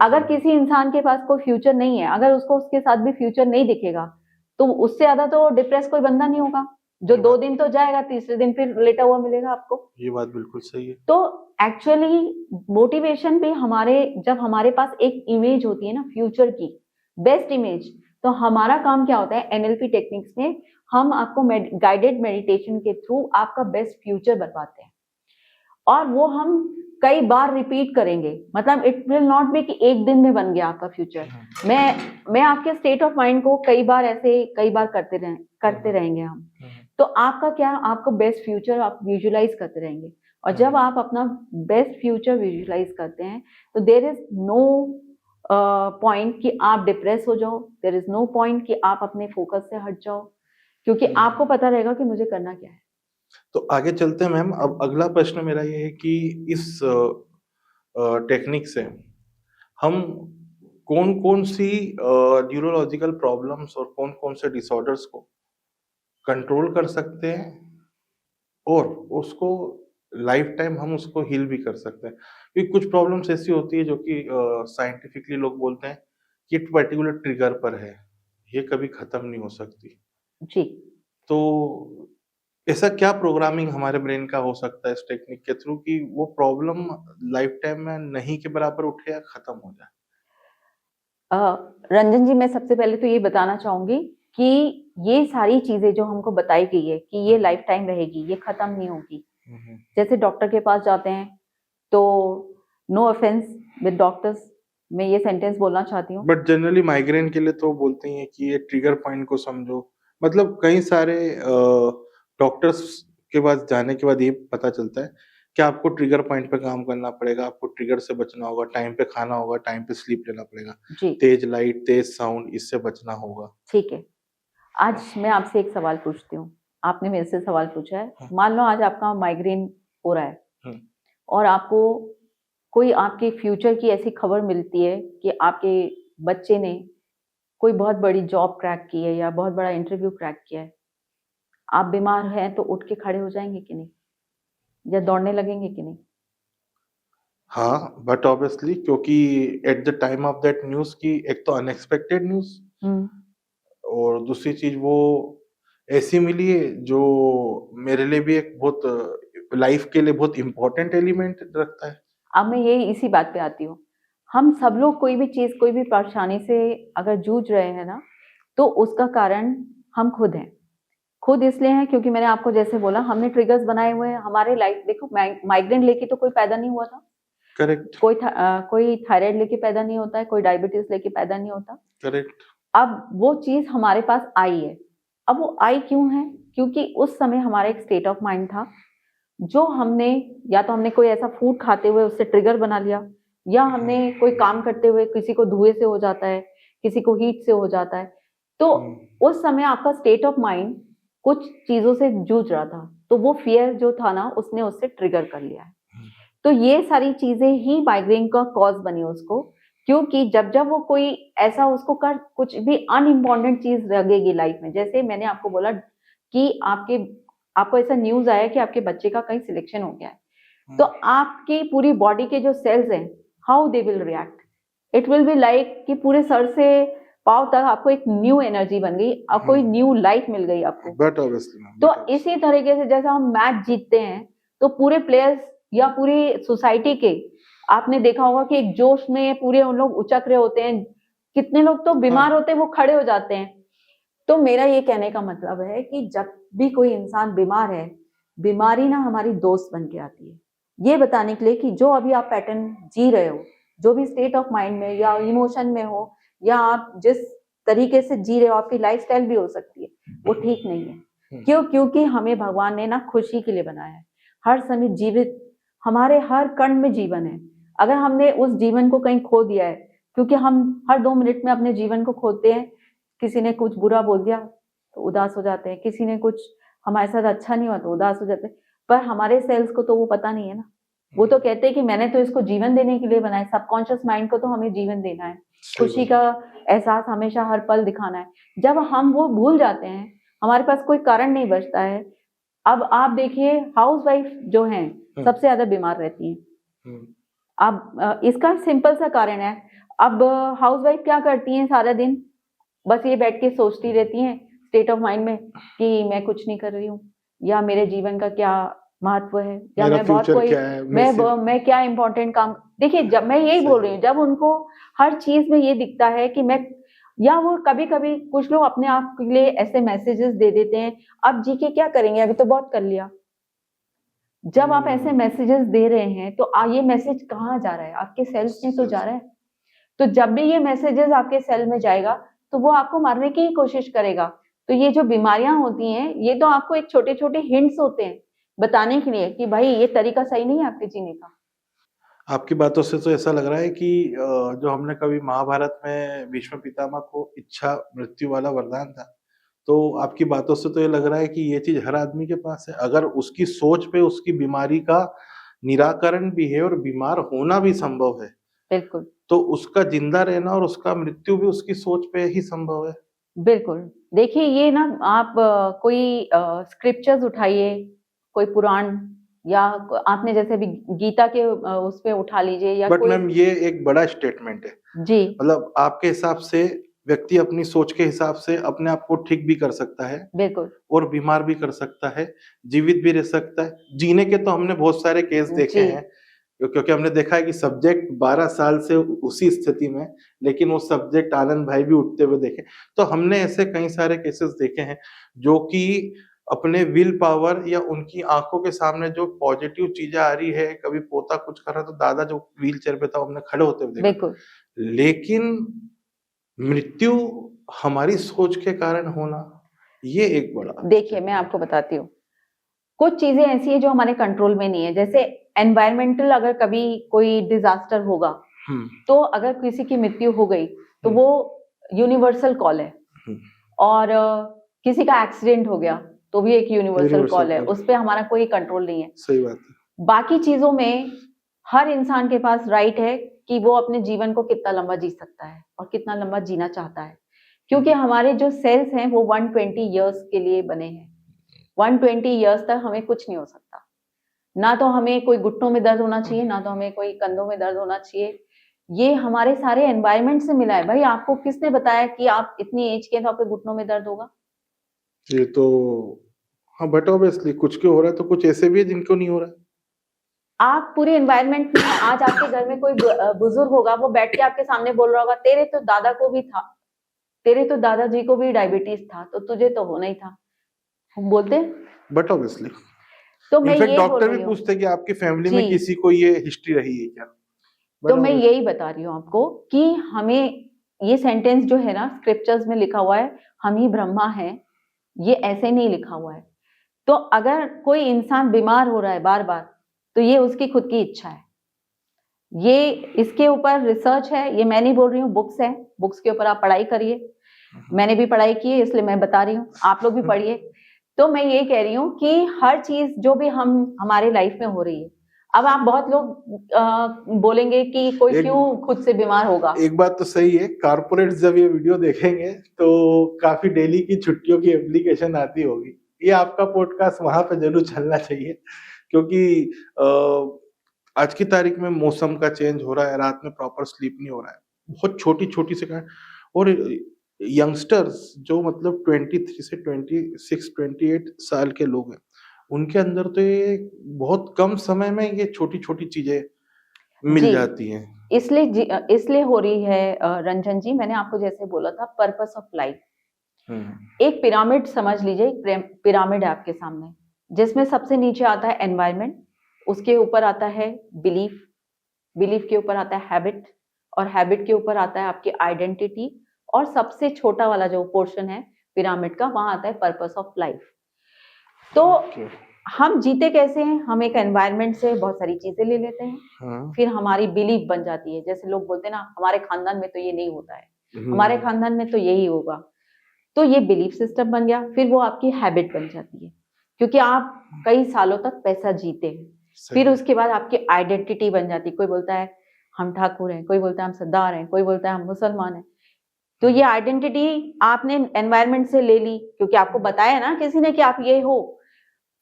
अगर किसी इंसान के पास कोई फ्यूचर नहीं है, अगर उसको उसके साथ भी फ्यूचर नहीं दिखेगा, तो उससे ज्यादा तो डिप्रेस कोई बंदा नहीं होगा, जो 2 दिन तो जाएगा, तीसरे दिन फिर लेटा हुआ मिलेगा आपको। ये बात बिल्कुल सही है। तो एक्चुअली मोटिवेशन भी जब हमारे पास एक इमेज होती है ना फ्यूचर की, बेस्ट इमेज, तो हमारा काम क्या होता है NLP टेक्निक्स में, हम आपको गाइडेड मेडिटेशन के थ्रू आपका बेस्ट फ्यूचर बनवाते हैं, और वो हम कई बार रिपीट करेंगे। मतलब इट विल नॉट बी कि एक दिन में बन गया आपका फ्यूचर। मैं आपके स्टेट ऑफ माइंड को कई बार करते रहेंगे हम। तो आपका क्या, आपको बेस्ट फ्यूचर आप विजुलाइज करते रहेंगे, और जब आप अपना बेस्ट फ्यूचर विजुलाइज करते हैं तो देयर इज नो पॉइंट कि आप डिप्रेस हो जाओ, देयर इज नो पॉइंट कि आप अपने फोकस से हट जाओ, क्योंकि आपको पता रहेगा कि मुझे करना क्या है। तो आगे चलते हैं मैम। अब अगला प्रश्न मेरा ये है कि इस टेक्निक से हम कौन-कौन सी न्यूरोलॉजिकल प्रॉब्लम्स और कौन-कौन से डिसऑर्डर्स को कंट्रोल कर सकते हैं और उसको लाइफ टाइम हम उसको हील भी कर सकते हैं। क्योंकि कुछ प्रॉब्लम्स ऐसी होती है जो कि साइंटिफिकली लोग बोलते हैं कि एक पर्टिकुलर ट्रिगर पर है, ये कभी खत्म नहीं हो सकती। जी। तो ऐसा क्या प्रोग्रामिंग हमारे ब्रेन का हो सकता है इस टेक्निक के थ्रू कि वो प्रॉब्लम लाइफ टाइम में नहीं के बराबर उठे या खत्म हो जाए? अ, रंजन जी, मैं सबसे पहले तो ये बताना चाहूँगी कि ये सारी चीज़ें जो हमको बताई गई है कि ये लाइफ टाइम रहेगी, ये खत्म नहीं होगी। हुँ, हुँ। जैसे डॉक्टर के पास जाते हैं, तो नो ऑफेंस विद डॉक्टर्स, मैं ये सेंटेंस बोलना चाहती हूँ। बट जनरली माइग्रेन के लिए तो बोलते ही हैं कि ये ट्रिगर पॉइंट को समझो। मतलब कई सारे डॉक्टर्स के पास जाने के बाद ये पता चलता है कि आपको ट्रिगर पॉइंट पे काम करना पड़ेगा, आपको ट्रिगर से बचना होगा, टाइम पे खाना होगा, टाइम पे स्लीप लेना पड़ेगा, जी, तेज लाइट, तेज साउंड इससे बचना होगा। ठीक है। आज मैं आपसे एक सवाल पूछती हूँ। आपने मेरे से सवाल पूछा है। हुँ, मान लो आज आपका माइग्रेन हो रहा है हुँ, और आपको कोई आपके फ्यूचर की ऐसी खबर मिलती है कि आपके बच्चे ने कोई बहुत बड़ी जॉब क्रैक की है या बहुत बड़ा इंटरव्यू क्रैक किया है। आप बीमार हैं तो उठ के खड़े हो जाएँगे कि नहीं? या दौड़ने लगेंगे कि नहीं? हाँ, बट ऑब्वियसली क्योंकि at the time of that news कि एक तो अनएक्सपेक्टेड न्यूज़ हुँ। और दूसरी चीज़ वो ऐसी मिली है जो मेरे लिए भी एक बहुत लाइफ़ के लिए बहुत इम्पोर्टेंट एलिमेंट रखता है। अब मैं यही इसी बात पे आती हूँ। हम सब लोग कोई भी चीज़, कोई भी परेशानी से अगर जूझ रहे हैं ना, तो उसका कारण हम खुद हैं। खुद इसलिए हैं क्योंकि मैंने आपको जैसे बोला, हमने ट्रिगर्स बनाए हुए हैं। हमारे लाइफ देखो, माइग्रेन लेके तो कोई पैदा नहीं हुआ था। करेक्ट, कोई थायराइड लेके पैदा नहीं होता है, कोई डायबिटीज़ लेके पैदा नहीं होता। करेक्ट। अब वो चीज़ हमारे पास आई है। अब वो आई क्यों है? क्योंकि उस समय हमारा एक स्टेट ऑफ माइंड था, जो हमने, या तो हमने कोई ऐसा फूड खाते हुए उससे ट्रिगर बना लिया, या हमने हुँ, कोई काम करते हुए, किसी को धुएँ से हो जाता है, किसी को हीट से हो जाता है। तो हुँ, उस समय आपका स्टेट ऑफ माइंड कुछ चीज़ों से जूझ रहा था, तो वो फ़ियर जो था ना, उसने उससे ट्रिगर कर लिया है। हुँ, तो ये सारी चीज़ें ही माइग्रेन का कॉज़ बनी उसको, क्योंकि जब-जब वो कोई ऐसा उसको कर, कुछ भी अनइम्पोर्टेंट चीज़ लगेगी लाइफ़ में। जैसे मैंने आपको बोला कि आपको ऐसा न्यूज़ आया कि आपके बच्चे का कहीं सिलेक्शन हो गया है। तो हुँ, आपकी पूरी बॉडी के जो सेल्स हैं, how they will react? It will be like कि पूरे सर से पाँव तक आपको एक न्यू एनर्जी बन गई, हुँ। कोई न्यू लाइफ मिल गई आपको। बट ऑब्वियसली मैम, तो बट ऑब्वियसली। इसी तरीके से जैसे हम मैच जीतते हैं, तो पूरे प्लेयर्स या पूरी सोसाइटी के, आपने देखा होगा कि एक जोश में पूरे उन लोग उचक रहे होते हैं। कितने लोग तो हाँ, बीमार होते हैं, वो खड़े हो जाते हैं। तो मेरा ये कहने का मतलब है कि जब भी कोई इंसान बीमार है, बीमारी ना हमारी दोस्त बन के आती है। ये बताने के लिए कि जो अभी आप पैटर्न जी रहे हो, जो भी स्टेट ऑफ माइंड में या इमोशन में हो, या आप जिस तरीके से जी रहे हो, आपकी लाइफ़स्टाइल भी हो सकती है, वो ठीक नहीं है। हुँ, क्यों? क्योंकि हमें भगवान ने ना खुशी के लिए बनाया है। हर समय जीवित, हमारे हर कण में जीवन है। अगर हमने उस जीवन को कहीं खो दिया है, क्योंकि हम हर 2 मिनट में अपने जीवन को खोते हैं। किसी ने कुछ बुरा बोल दिया तो उदास हो जाते हैं, किसी ने कुछ हमारे साथ अच्छा नहीं हुआ तो उदास हो जाते हैं। पर हमारे सेल्स को तो वो पता नहीं है ना। वो तो हुँ, कहते हैं कि मैंने तो इसको जीवन देने के लिए बनाया है, सबकॉन्शियस माइंड को तो हमें जीवन देना है। सही खुशी बात का है। एहसास हमेशा हर पल दिखाना है। जब हम वो भूल जाते हैं, हमारे पास कोई कारण नहीं बचता है। अब आप देखिए, हाउसवाइफ जो हैं, हुँ, सबसे ज़्यादा बीमार रहती हैं। हुँ, अब इसका सिंपल सा कारण है। अब हाउसवाइफ क्या करती हैं सारा दिन? बस ये बैठ के सोचती रहती हैं स्टेट ऑफ माइंड में कि मैं कुछ नहीं कर रही हूँ, या मेरे जीवन का क्या महत्व है, या मेरा मैं बहुत फ्यूचर कोई, क्या है? मैं सिर्फ मैं क्या इम्पोर्टेंट काम। देखिए, जब मैं यही सही बोल रही हूँ, बात जब उनको हर चीज़ में ये दिखता है कि मैं, या वो कभी-कभी कुछ लोग अपने आप के लिए ऐसे मैसेजेस दे देते हैं, अब जी के क्या करेंगे, अभी तो बहुत कर लिया। है। जब आप ऐसे मैसेजेस दे रहे हैं, तो ये मैसेज कहाँ जा रहा है? आपके सेल्स में तो जा सेल्स रहा है। तो जब भी ये मैसेजेस आपके सेल में जाएगा, तो वो आपको मारने की ही कोशिश करेगा। तो ये जो बीमारियाँ होती हैं, ये तो आपको एक छोटे-छोटे हिंट्स होते हैं, बताने के लिए कि भाई ये तरीका सही नहीं है आपके जीने का। आपकी बातों से तो ऐसा लग रहा है कि जो हमने कभी महाभारत में भीष्म पितामह को इच्छा मृत्यु वाला वरदान था, तो आपकी बातों से तो ये लग रहा है कि ये चीज़ हर आदमी के पास है। अगर उसकी सोच पे उसकी बीमारी का निराकरण भी है और बीमार होना भी संभव है, बिल्कुल। तो उसका जिंदा रहना और उसका मृत्यु भी उसकी सोच पे ही संभव है। बिल्कुल। देखिए ये ना आप कोई स्क्रिप्चर्स उठाइए, कोई पुराण या आपने जैसे अभी गीता के उस पे उठा लीजिए या बट कोई। मैम ये एक बड़ा स्टेटमेंट है, जी, मतलब आपके हिसाब से व्यक्ति अपनी सोच के हिसाब से अपने आप को ठीक भी कर सकता है बिल्कुल। और बीमार भी कर सकता है, जीवित भी रह सकता है। जीने के तो हमने बहुत सारे केस देखे जी, हैं, क्योंकि हमने देखा है कि सब्जेक्ट 12 साल से उसी स्थिति में, लेकिन वो सब्जेक्ट आनंद भाई भी उठते हुए देखे। तो हमने ऐसे कई सारे केसेस देखे हैं जो कि अपने विल पावर या उनकी आंखों के सामने जो पॉजिटिव चीजें आ रही है, कभी पोता कुछ कर रहा है तो दादा जो व्हील चेयर पे था हमने खड़े होते हुए देखा। बिल्कुल। लेकिन मृत्यु हमारी सोच के कारण होना, ये एक बड़ा देखिए मैं आपको बताती हूँ, कुछ चीजें ऐसी हैं जो हमारे कंट्रोल में नहीं है। जैसे एनवायरमेंटल अगर कभी कोई डिजास्टर होगा, हम्म तो अगर किसी की मृत्यु हो गई तो हम्म, वो यूनिवर्सल कॉल है। हम्म, और किसी का एक्सीडेंट हो गया तो भी एक यूनिवर्सल यूनिवर्सल कॉल है, कॉल, उस पे हमारा कोई कंट्रोल नहीं है। सही बात है। बाकी चीजों में हर इंसान के पास राइट है कि वो अपने जीवन को कितना लंबा जी सकता है और कितना लंबा जीना चाहता है, क्योंकि हमारे जो सेल्स हैं वो 120 इयर्स के लिए बने हैं। 120 इयर्स तक हमें कुछ नहीं हो सकता। ना तो हमें कोई घुटनों में दर्द होना चाहिए, ना तो हमें कोई कंधों में दर्द होना चाहिए। ये हमारे सारे एनवायरनमेंट से मिला है। भाई आपको किसने बताया कि आप इतनी एज के हैं तो आपके घुटनों में दर्द होगा? ये तो हाँ, बट ऑब्वियसली कुछ के हो रहा है तो कुछ ऐसे भी है जिनको नहीं हो रहा है। आप पूरे एनवायरनमेंट में आज आपके घर में कोई बुजुर्ग होगा, वो बैठ के आपके सामने बोल रहा होगा, तेरे तो दादा को भी था, तेरे तो दादाजी को भी डायबिटीज था, तो तुझे तो होना ही था। हम बोलते हैं। बट ऑब्वियसली तो मैं इनफैक्ट ये बोल डॉक्टर भी रही हूँ। पूछते हैं कि आपकी फैमिली में जी, किसी को ये हिस्ट्री रही है क्या। बट तो मैं यही बता रही हूँ आपको कि हमें ये सेंटेंस जो है ना स्क्रिप्चर्स में लिखा हुआ है, हम ही ब्रह्मा हैं, ये ऐसे नहीं लिखा हुआ है। तो अगर कोई इंसान बीमार हो रहा है बार बार, तो ये उसकी खुद की इच्छा है। ये इसके ऊपर रिसर्च है, ये मैं नहीं बोल रही हूँ, बुक्स है, बुक्स के ऊपर आप पढ़ाई करिए। मैंने भी पढ़ाई की है इसलिए मैं बता रही हूँ, आप लोग भी पढ़िए। तो मैं ये कह रही हूँ कि हर चीज जो भी हम हमारे लाइफ में हो रही है, अब आप बहुत लोग बोलेंगे कि कोई क्यों खुद से बीमार होगा। एक बात तो सही है, कारपोरेट जब ये वीडियो देखेंगे तो काफी डेली की छुट्टियों की एप्लीकेशन आती होगी। ये आपका पॉडकास्ट वहां पे जरूर चलना चाहिए, क्योंकि आज की तारीख में मौसम का चेंज हो रहा है, रात में प्रॉपर स्लीप नहीं हो रहा है, बहुत छोटी छोटी से कारण। और यंगस्टर्स जो मतलब 23 से 26 28 साल के लोग हैं, उनके अंदर तो ये बहुत कम समय में ये छोटी छोटी चीजें मिल जी, जाती हैं। इसलिए हो रही है रंजन जी, मैंने आपको जैसे बोला था पर्पस ऑफ लाइफ। एक पिरामिड समझ लीजिए, एक पिरामिड है आपके सामने, जिसमें सबसे नीचे आता है एनवायरनमेंट, उसके ऊपर आता है बिलीफ, बिलीफ के ऊपर आता है हैबिट, और हैबिट के ऊपर आता है आपकी आइडेंटिटी, और सबसे छोटा वाला जो पोर्शन है पिरामिड का, वहां आता है पर्पस ऑफ लाइफ। तो ओके। हम जीते कैसे हैं? हम एक एनवायरनमेंट से बहुत सारी चीजें ले लेते हैं, हाँ। फिर हमारी बिलीफ बन जाती है। जैसे लोग बोलते हैं ना, हमारे खानदान में तो ये नहीं होता है, हमारे खानदान में तो यही होगा। तो ये बिलीफ सिस्टम बन गया, फिर वो आपकी हैबिट बन जाती है, क्योंकि आप कई सालों तक पैसा जीते हैं। फिर उसके बाद आपकी आइडेंटिटी बन जाती है। कोई बोलता है हम ठाकुर हैं, कोई बोलता है हम सरदार हैं, कोई बोलता है हम मुसलमान हैं। तो ये आइडेंटिटी आपने एनवायरनमेंट से ले ली, क्योंकि आपको बताया ना किसी ने कि आप ये हो,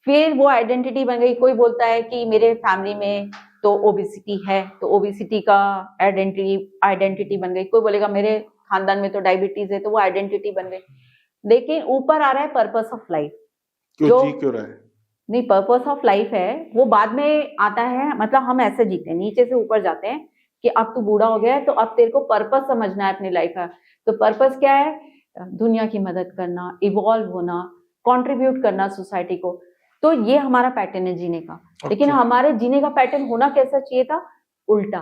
फिर वो आइडेंटिटी बन गई। कोई बोलता है कि मेरे फैमिली में तो ओबेसिटी है, तो ओबेसिटी का आइडेंटिटी बन गई। कोई बोलेगा मेरे खानदान में तो डायबिटीज है, तो वो आइडेंटिटी बन गई। लेकिन ऊपर आ रहा है पर्पस ऑफ लाइफ, क्यों जी क्यों रहा है? नहीं, पर्पस ऑफ लाइफ है वो बाद में आता है। मतलब हम ऐसे जीते हैं, नीचे से ऊपर जाते हैं कि अब तू बूढ़ा हो गया है, तो अब तेरे को पर्पस समझना है अपनी लाइफ का। तो पर्पस क्या है? दुनिया की मदद करना, इवॉल्व होना, कंट्रीब्यूट करना सोसाइटी को। तो ये हमारा पैटर्न है जीने का। लेकिन हमारे जीने का पैटर्न होना कैसा चाहिए था? उल्टा।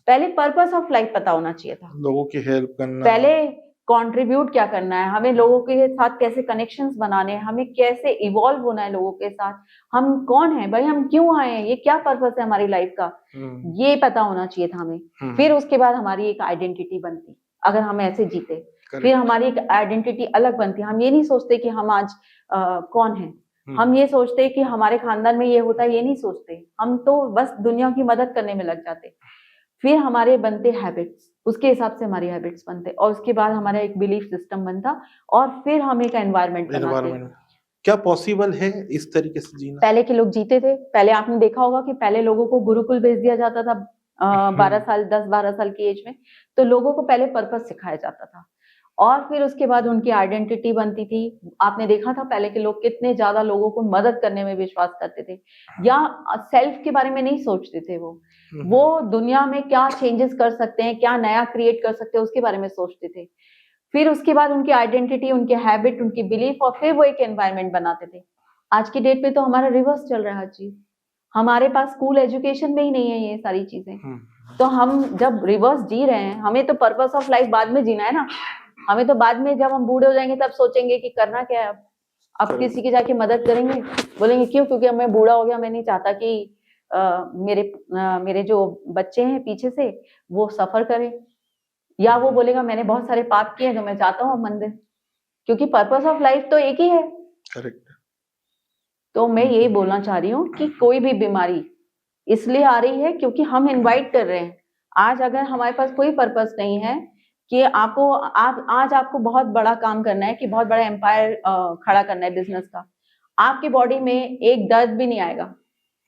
पहले पर्पस ऑफ लाइफ पता होना चाहिए था, लोगों की हेल्प करना, पहले कंट्रीब्यूट क्या करना है, हमें लोगों के साथ कैसे कनेक्शंस बनाने हैं, हमें कैसे इवॉल्व होना है लोगों के साथ, हम कौन है भाई, हम क्यों आए हैं, ये क्या पर्पस है हमारी लाइफ का, ये पता होना चाहिए था हमें। फिर उसके बाद हमारी एक आइडेंटिटी बनती, अगर हम ऐसे जीते। फिर हमारी एक आइडेंटिटी अलग बनती। हम ये नहीं सोचते कि हम आज कौन है, हम ये सोचते कि हमारे खानदान में ये होता है, ये नहीं सोचते। हम तो बस दुनिया की मदद करने में लग जाते। फिर हमारे बनते हैबिट्स, उसके हिसाब से हमारी हैबिट्स बनते, और उसके बाद हमारा एक बिलीफ सिस्टम बनता, और फिर हम एक एनवायरनमेंट बनाते। एनवायरनमेंट में क्या पॉसिबल है इस तरीके से जीना? पहले के लोग जीते थे, पहले आपने देखा होगा कि पहले लोगों को गुरुकुल भेज दिया जाता था 12 साल 10-12 साल की एज में, तो लोगों को पहले पर्पस सिखाया जाता था, और फिर उसके बाद उनकी आइडेंटिटी बनती थी। आपने देखा था पहले के लोग कितने ज्यादा लोगों को मदद करने में विश्वास करते थे, या सेल्फ के बारे में नहीं सोचते थे। वो दुनिया में क्या चेंजेस कर सकते हैं, क्या नया क्रिएट कर सकते हैं, उसके बारे में सोचते थे। फिर उसके बाद उनकी आइडेंटिटी, उनके हैबिट, उनकी बिलीफ, और फिर वो एक एनवायरनमेंट बनाते थे। आज की डेट में तो हमारा रिवर्स चल रहा है हर चीज। हमारे पास स्कूल एजुकेशन में ही नहीं है ये सारी चीजें, तो हम जब रिवर्स जी रहे हैं, हमें तो पर्पस ऑफ लाइफ बाद में जीना है ना। हमें तो बाद में जब हम बूढ़े हो जाएंगे तब सोचेंगे कि करना क्या है। अब किसी की जाके मदद करेंगे, बोलेंगे क्यों? क्योंकि अब मैं बूढ़ा हो गया, मैं नहीं चाहता कि मेरे जो बच्चे हैं पीछे से वो सफर करें, या वो बोलेगा मैंने बहुत सारे पाप किए तो मैं चाहता हूँ मंदिर, क्योंकि पर्पस ऑफ लाइफ तो एक ही है। करेक्ट। तो मैं यही बोलना चाह रही हूँ कि कोई भी बीमारी इसलिए आ रही है क्योंकि हम इनवाइट कर रहे हैं। आज अगर हमारे पास कोई पर्पस नहीं है कि आज आपको बहुत बड़ा काम करना है, कि बहुत बड़ा एम्पायर खड़ा करना है बिजनेस का, आपकी बॉडी में एक दर्द भी नहीं आएगा।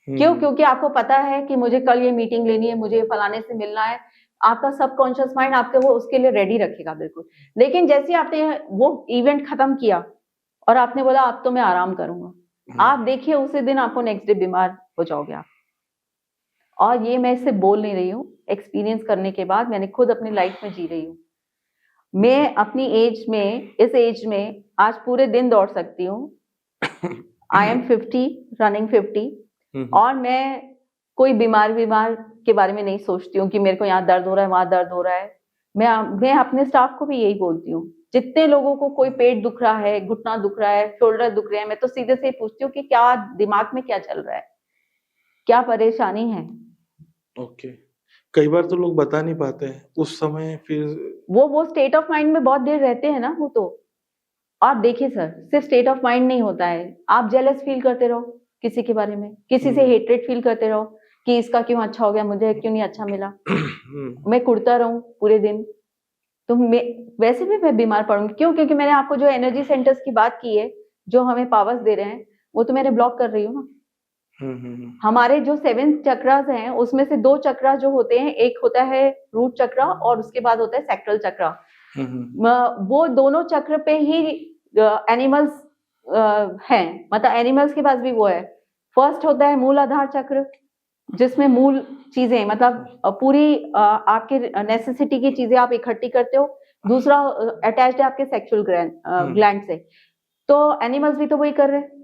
क्यों? क्योंकि आपको पता है कि मुझे कल ये मीटिंग लेनी है, मुझे फलाने से मिलना है। आपका सबकॉन्शियस माइंड आपके वो उसके लिए रेडी रखेगा बिल्कुल। लेकिन जैसे आपने वो इवेंट खत्म किया और आपने बोला अब तो मैं आराम करूंगा, आप देखिए उसी दिन आपको नेक्स्ट डे बीमार हो जाओगे आप। और ये मैं इससे बोल नहीं रही हूँ, एक्सपीरियंस करने के बाद मैंने खुद अपनी लाइफ में जी रही हूँ। मैं अपनी एज में, इस एज में आज पूरे दिन दौड़ सकती हूँ। आई एम 50, रनिंग 50, और मैं कोई बीमार के बारे में नहीं सोचती हूँ कि मेरे को यहाँ दर्द हो रहा है, वहां दर्द हो रहा है। मैं अपने स्टाफ को भी यही बोलती हूँ, जितने लोगों को कोई पेट दुख रहा है, घुटना दुख रहा है, शोल्डर दुख रहे हैं, मैं तो सीधे से पूछती हूँ कि क्या दिमाग में क्या चल रहा है, क्या परेशानी है। ओके। कई बार तो लोग बता नहीं पाते हैं उस समय, फिर वो स्टेट ऑफ माइंड में बहुत देर रहते हैं ना वो तो। और देखिए सर, सिर्फ स्टेट ऑफ माइंड नहीं होता है, आप जेलस फील करते रहो किसी के बारे में, किसी से हेट्रेड फील करते रहो कि इसका क्यों अच्छा हो गया, मुझे क्यों नहीं अच्छा मिला, मैं कुड़ता रहूं पूरे दिन, तो वैसे भी मैं बीमार पड़ूंगी। क्यों? क्योंकि मैंने आपको जो एनर्जी सेंटर्स की बात की है, जो हमें पावर्स दे रहे हैं, वो तो मैंने ब्लॉक कर रही हूँ ना। हमारे जो 7 चक्रास हैं उसमें से 2 चक्रा जो होते हैं, एक होता है रूट चक्रा और उसके बाद होता है सैक्रल चक्रा। वो दोनों चक्र पे ही एनिमल्स हैं, मतलब एनिमल्स के पास भी वो है। फर्स्ट होता है मूल आधार चक्र, जिसमें मूल चीजें, मतलब पूरी आपके नेसेसिटी की चीजें आप इकट्ठी करते हो। दूसरा अटैच्ड है आपके सेक्सुअल ग्लैंड से। तो एनिमल्स भी तो वही कर रहे हैं,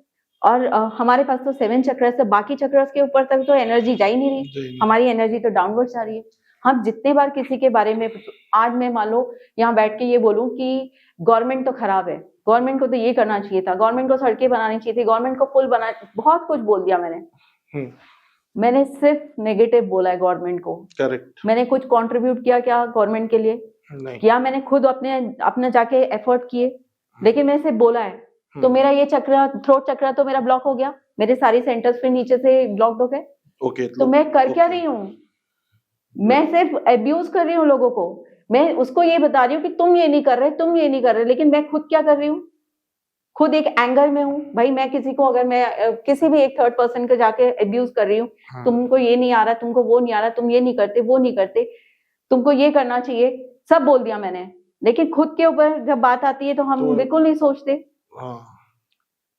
और हमारे पास तो 7 चक्रस है, बाकी चक्रस के ऊपर तक तो एनर्जी जा ही नहीं रही, हमारी एनर्जी तो डाउनवर्ड जा रही है। हम जितने बार किसी के बारे में, आज मैं मान लो यहाँ बैठ के ये बोलूं कि गवर्नमेंट तो खराब है, गवर्नमेंट को तो ये करना चाहिए था, गवर्नमेंट को सड़कें बनानी चाहिए थी, गवर्नमेंट को पुल बना, बहुत कुछ बोल दिया मैंने। मैंने सिर्फ नेगेटिव बोला है गवर्नमेंट को। करेक्ट। मैंने कुछ कंट्रीब्यूट किया क्या गवर्नमेंट के लिए? नहीं किया। मैंने खुद अपने जाके एफर्ट किए, लेकिन मैंने सिर्फ बोला है। तो मेरा ये चक्र, थ्रोट चक्र तो मेरा ब्लॉक हो गया, मेरे सारे सेंटर्स फिर नीचे से ब्लॉक हो गए। ओके, तो मैं कर क्या रही हूँ? मैं सिर्फ अब्यूज कर रही हूँ लोगों को। मैं उसको ये बता रही हूँ कि तुम ये नहीं कर रहे, तुम ये नहीं कर रहे, लेकिन मैं खुद क्या कर रही हूँ? खुद एक एंगर में हूँ भाई। मैं किसी को, अगर मैं किसी भी एक थर्ड पर्सन को जाके अब्यूज कर रही हूँ, तुमको ये नहीं आ रहा, तुमको वो नहीं आ रहा, तुम ये नहीं करते, वो नहीं करते, तुमको ये करना चाहिए, सब बोल दिया मैंने। लेकिन खुद के ऊपर जब बात आती है तो हम बिल्कुल नहीं सोचते।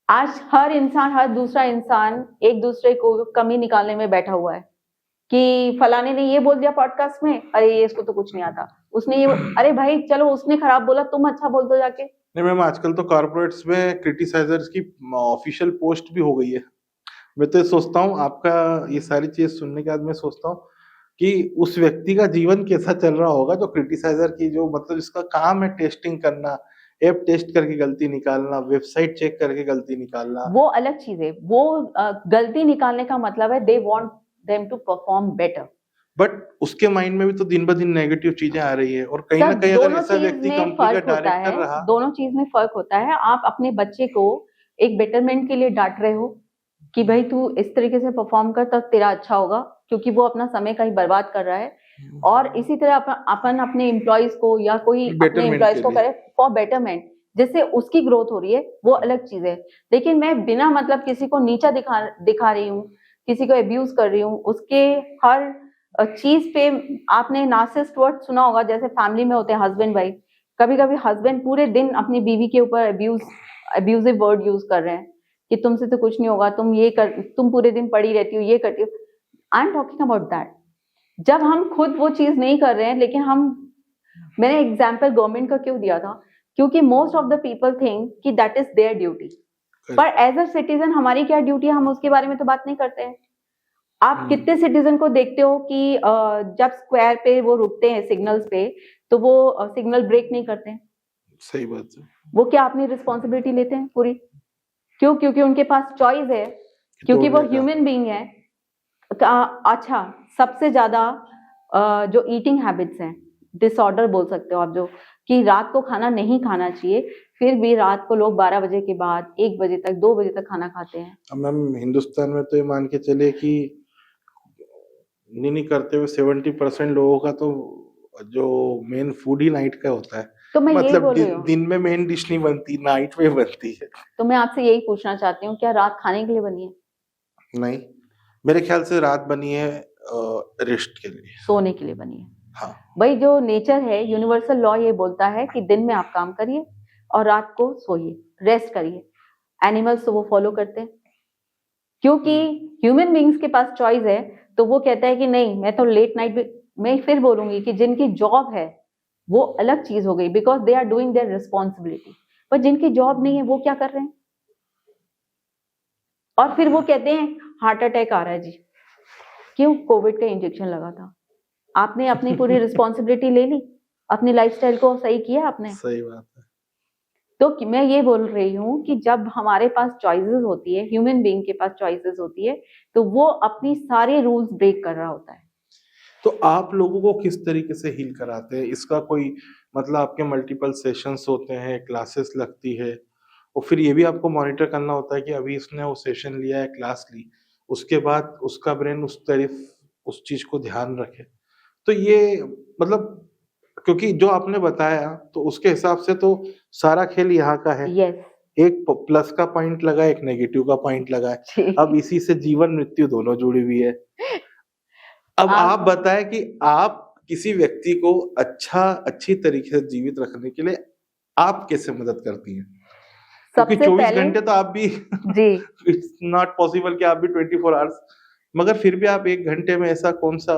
आज हर इंसान, हर दूसरा इंसान एक दूसरे को कमी निकालने में बैठा हुआ है कि फलाने ने ये बोल दिया पॉडकास्ट में, अरे ये इसको तो कुछ नहीं आता, उसने ये, अरे भाई चलो उसने खराब बोला, तुम अच्छा बोल दो जाके। नहीं मैम, आजकल तो कॉर्पोरेट्स में क्रिटिसाइजर्स की ऑफिशियल पोस्ट भी हो गई है। मैं तो सोचता हूँ, आपका ये सारी चीज सुनने के बाद मैं सोचता हूँ कि उस व्यक्ति का जीवन कैसा चल रहा होगा जो क्रिटिसाइजर की, जो मतलब इसका काम है टेस्टिंग करना, ऐप टेस्ट करके गलती निकालना, वेबसाइट चेक करके गलती निकालना। वो अलग चीज है। वो गलती निकालने का मतलब है they want them to perform better. But उसके माइंड में भी तो दिन ब दिन नेगेटिव चीजें आ रही है, और कहीं ना कहीं अगर ऐसा व्यक्ति कंपनी का डायरेक्टर रहा, दोनों चीज में फर्क होता है। आप अपने बच्चे को एक बेटरमेंट के लिए डांट रहे हो कि भाई तू इस तरीके से परफॉर्म कर तब तेरा अच्छा होगा, क्योंकि वो अपना समय कहीं बर्बाद कर रहा है। और इसी तरह अपन अपने एम्प्लॉयज को या कोई अपने Betterment एम्प्लॉयज के को लिए। करे फॉर बेटरमेंट, जिससे उसकी ग्रोथ हो रही है, वो अलग चीज है। लेकिन मैं बिना मतलब किसी को नीचा दिखा रही हूँ, किसी को अब्यूज कर रही हूँ, उसके हर चीज पे आपने नार्सिसिस्ट वर्ड सुना होगा, जैसे फैमिली में होते हैं हस्बैंड वाइफ, कभी कभी हस्बैंड पूरे दिन अपनी बीवी के ऊपर अब्यूजिव वर्ड यूज कर रहे हैं कि तुमसे तो कुछ नहीं होगा, तुम पूरे दिन पड़ी रहती हो, ये करती हो। I am talking about that. जब हम खुद वो चीज नहीं कर रहे हैं, लेकिन मैंने एग्जाम्पल गवर्नमेंट का क्यों दिया था, क्योंकि most of the people think कि दैट इज देयर ड्यूटी, पर एज अ सिटीजन हमारी क्या ड्यूटी है, हम उसके बारे में तो बात नहीं करते हैं। आप कितने सिटीजन को देखते हो कि जब स्क्वायर पे वो रुकते हैं सिग्नल्स पे, तो वो सिग्नल ब्रेक नहीं करते हैं। सही बात है। वो क्या अपनी रिस्पॉन्सिबिलिटी लेते हैं पूरी? क्यों? क्योंकि उनके पास चॉइस है, क्योंकि वो ह्यूमन बीइंग है। अच्छा, सबसे ज्यादा जो ईटिंग हैबिट्स हैं, डिसऑर्डर बोल सकते हो आप, जो कि रात को खाना नहीं खाना चाहिए, फिर भी रात को लोग 12 बजे के बाद 1 बजे तक 2 बजे तक खाना खाते हैं। अब मैम हिंदुस्तान में तो ये मान के चले कि नहीं करते हुए 70% लोगों का तो जो मेन फूड ही नाइट का होता है। तो मैं यही मतलब बोल रही हूँ, दिन में मेन डिश नहीं बनती, नाइट में बनती है। तो मैं आपसे यही पूछना चाहती हूँ, क्या रात खाने के लिए बनी है? नहीं, मेरे ख्याल से रात बनी है रेस्ट के लिए, सोने के लिए बनी है। हाँ। भाई जो नेचर है, यूनिवर्सल लॉ ये बोलता है कि दिन में आप काम करिए और रात को सोइए, रेस्ट करिए। एनिमल्स तो वो फॉलो करते हैं, क्योंकि ह्यूमन बींग्स के पास चॉइस है, तो वो कहता है कि नहीं, मैं तो लेट नाइट में फिर बोलूंगी कि जिनकी जॉब है वो अलग चीज हो गई, because they are doing their responsibility. पर जिनकी जॉब नहीं है वो क्या कर रहे हैं? और फिर वो कहते हैं हार्ट अटैक आ रहा है जी। क्यों? कोविड का इंजेक्शन लगा था। आपने अपनी पूरी रिस्पॉन्सिबिलिटी ले ली, अपनी लाइफस्टाइल को सही किया आपने। सही बात है। तो मैं ये बोल रही हूँ कि जब हमारे पास चॉइसेस होती है, ह्यूमन बीइंग के पास चॉइसेस होती है, तो वो अपनी सारे रूल्स ब्रेक कर रहा होता है। तो आप लोगों को किस तरीके से हील कराते हैं? इसका कोई मतलब आपके मल्टीपल सेशंस होते हैं, क्लासेस लगती है, और फिर ये भी आपको मॉनिटर करना होता है कि अभी इसने वो सेशन लिया है, क्लास ली, उसके बाद उसका ब्रेन उस चीज को ध्यान रखे। तो ये मतलब क्योंकि जो आपने बताया तो उसके हिसाब से तो सारा खेल यहाँ का है। यस। एक प्लस का पॉइंट लगा है, एक नेगेटिव का पॉइंट लगा है। अब इसी से जीवन मृत्यु दोनों जुड़ी हुई है। अब आप बताएं कि आप किसी व्यक्ति को अच्छी तरीके से जीवित रखने के लिए आप कैसे मदद करती हैं? क्योंकि 24 घंटे तो आप भी जी इट्स नॉट पॉसिबल कि आप भी 24 आवर्स, मगर फिर भी आप 1 घंटे में ऐसा कौन सा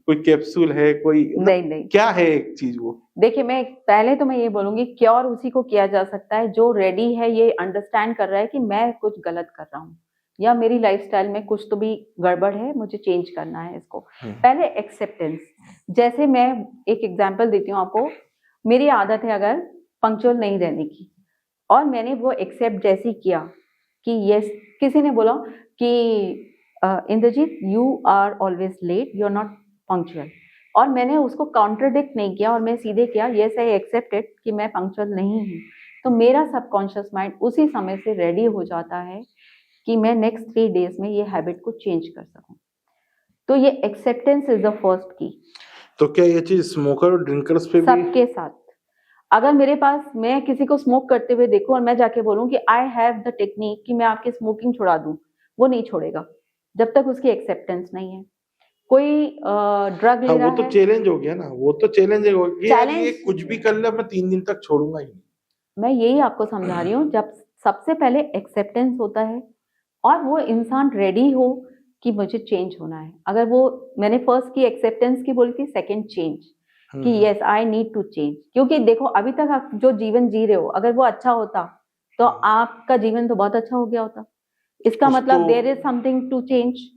कोई कैप्सूल है, कोई नहीं, क्या है एक चीज वो? देखिए, पहले तो मैं ये बोलूंगी, क्योर उसी को किया जा सकता है जो रेडी है, ये अंडरस्टैंड कर रहा है कि मैं कुछ गलत कर रहा हूँ या मेरी लाइफस्टाइल में कुछ तो भी गड़बड़ है, मुझे चेंज करना है इसको। पहले एक्सेप्टेंस। जैसे मैं एक एग्जांपल देती हूँ आपको, मेरी आदत है अगर पंक्चुअल नहीं रहने की, और मैंने वो एक्सेप्ट जैसे किया कि यस, किसी ने बोला कि Indrajit you are always late, you are not punctual, और मैंने उसको कॉन्ट्रडिक्ट नहीं किया और मैं सीधे किया यस आई एक्सेप्टेड कि मैं पंक्चुअल नहीं हूँ, तो मेरा सबकॉन्शियस माइंड उसी समय से रेडी हो जाता है कि मैं नेक्स्ट 3 डेज में ये हैबिट को चेंज कर सकूं। तो ये एक्सेप्टेंस इज द फर्स्ट की। तो क्या ये चीज स्मोकर और ड्रिंकर्स पे भी? सबके साथ। अगर मेरे पास, मैं किसी को स्मोक करते हुए देखूं और मैं जाके बोलूं कि आई हैव द टेक्निक कि मैं आपकी स्मोकिंग छुड़ा दूं, वो नहीं छोड़ेगा जब तक उसकी एक्सेप्टेंस नहीं है। कोई ड्रग ले रहा है, वो तो चैलेंज हो गया ना, वो तो चैलेंज हो गया कि ये कुछ भी कर ले, मैं 3 दिन तक छोड़ूंगा ही नहीं। मैं यही आपको समझा रही हूँ, जब सबसे पहले एक्सेप्टेंस होता है और वो इंसान रेडी हो कि मुझे चेंज होना है। अगर वो, मैंने फर्स्ट की एक्सेप्टेंस की बोली थी, सेकंड चेंज, कि yes I need to change. क्योंकि देखो, अभी तक आप जो जीवन जी रहे हो, अगर वो अच्छा होता तो आपका जीवन तो बहुत अच्छा हो गया होता। इसका मतलब there is something to change.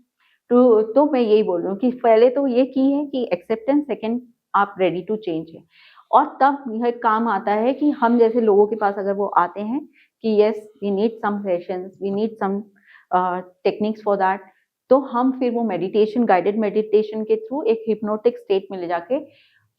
तो मैं यही बोल रही हूँ कि पहले तो ये की है कि एक्सेप्टेंस, सेकंड आप रेडी टू चेंज है। और तब यह काम आता है कि हम जैसे लोगों के पास अगर वो आते हैं कि yes we need some sessions, we need some techniques for that, तो हम फिर वो मेडिटेशन, गाइडेड मेडिटेशन के थ्रू एक हिप्नोटिक स्टेट में ले जाके,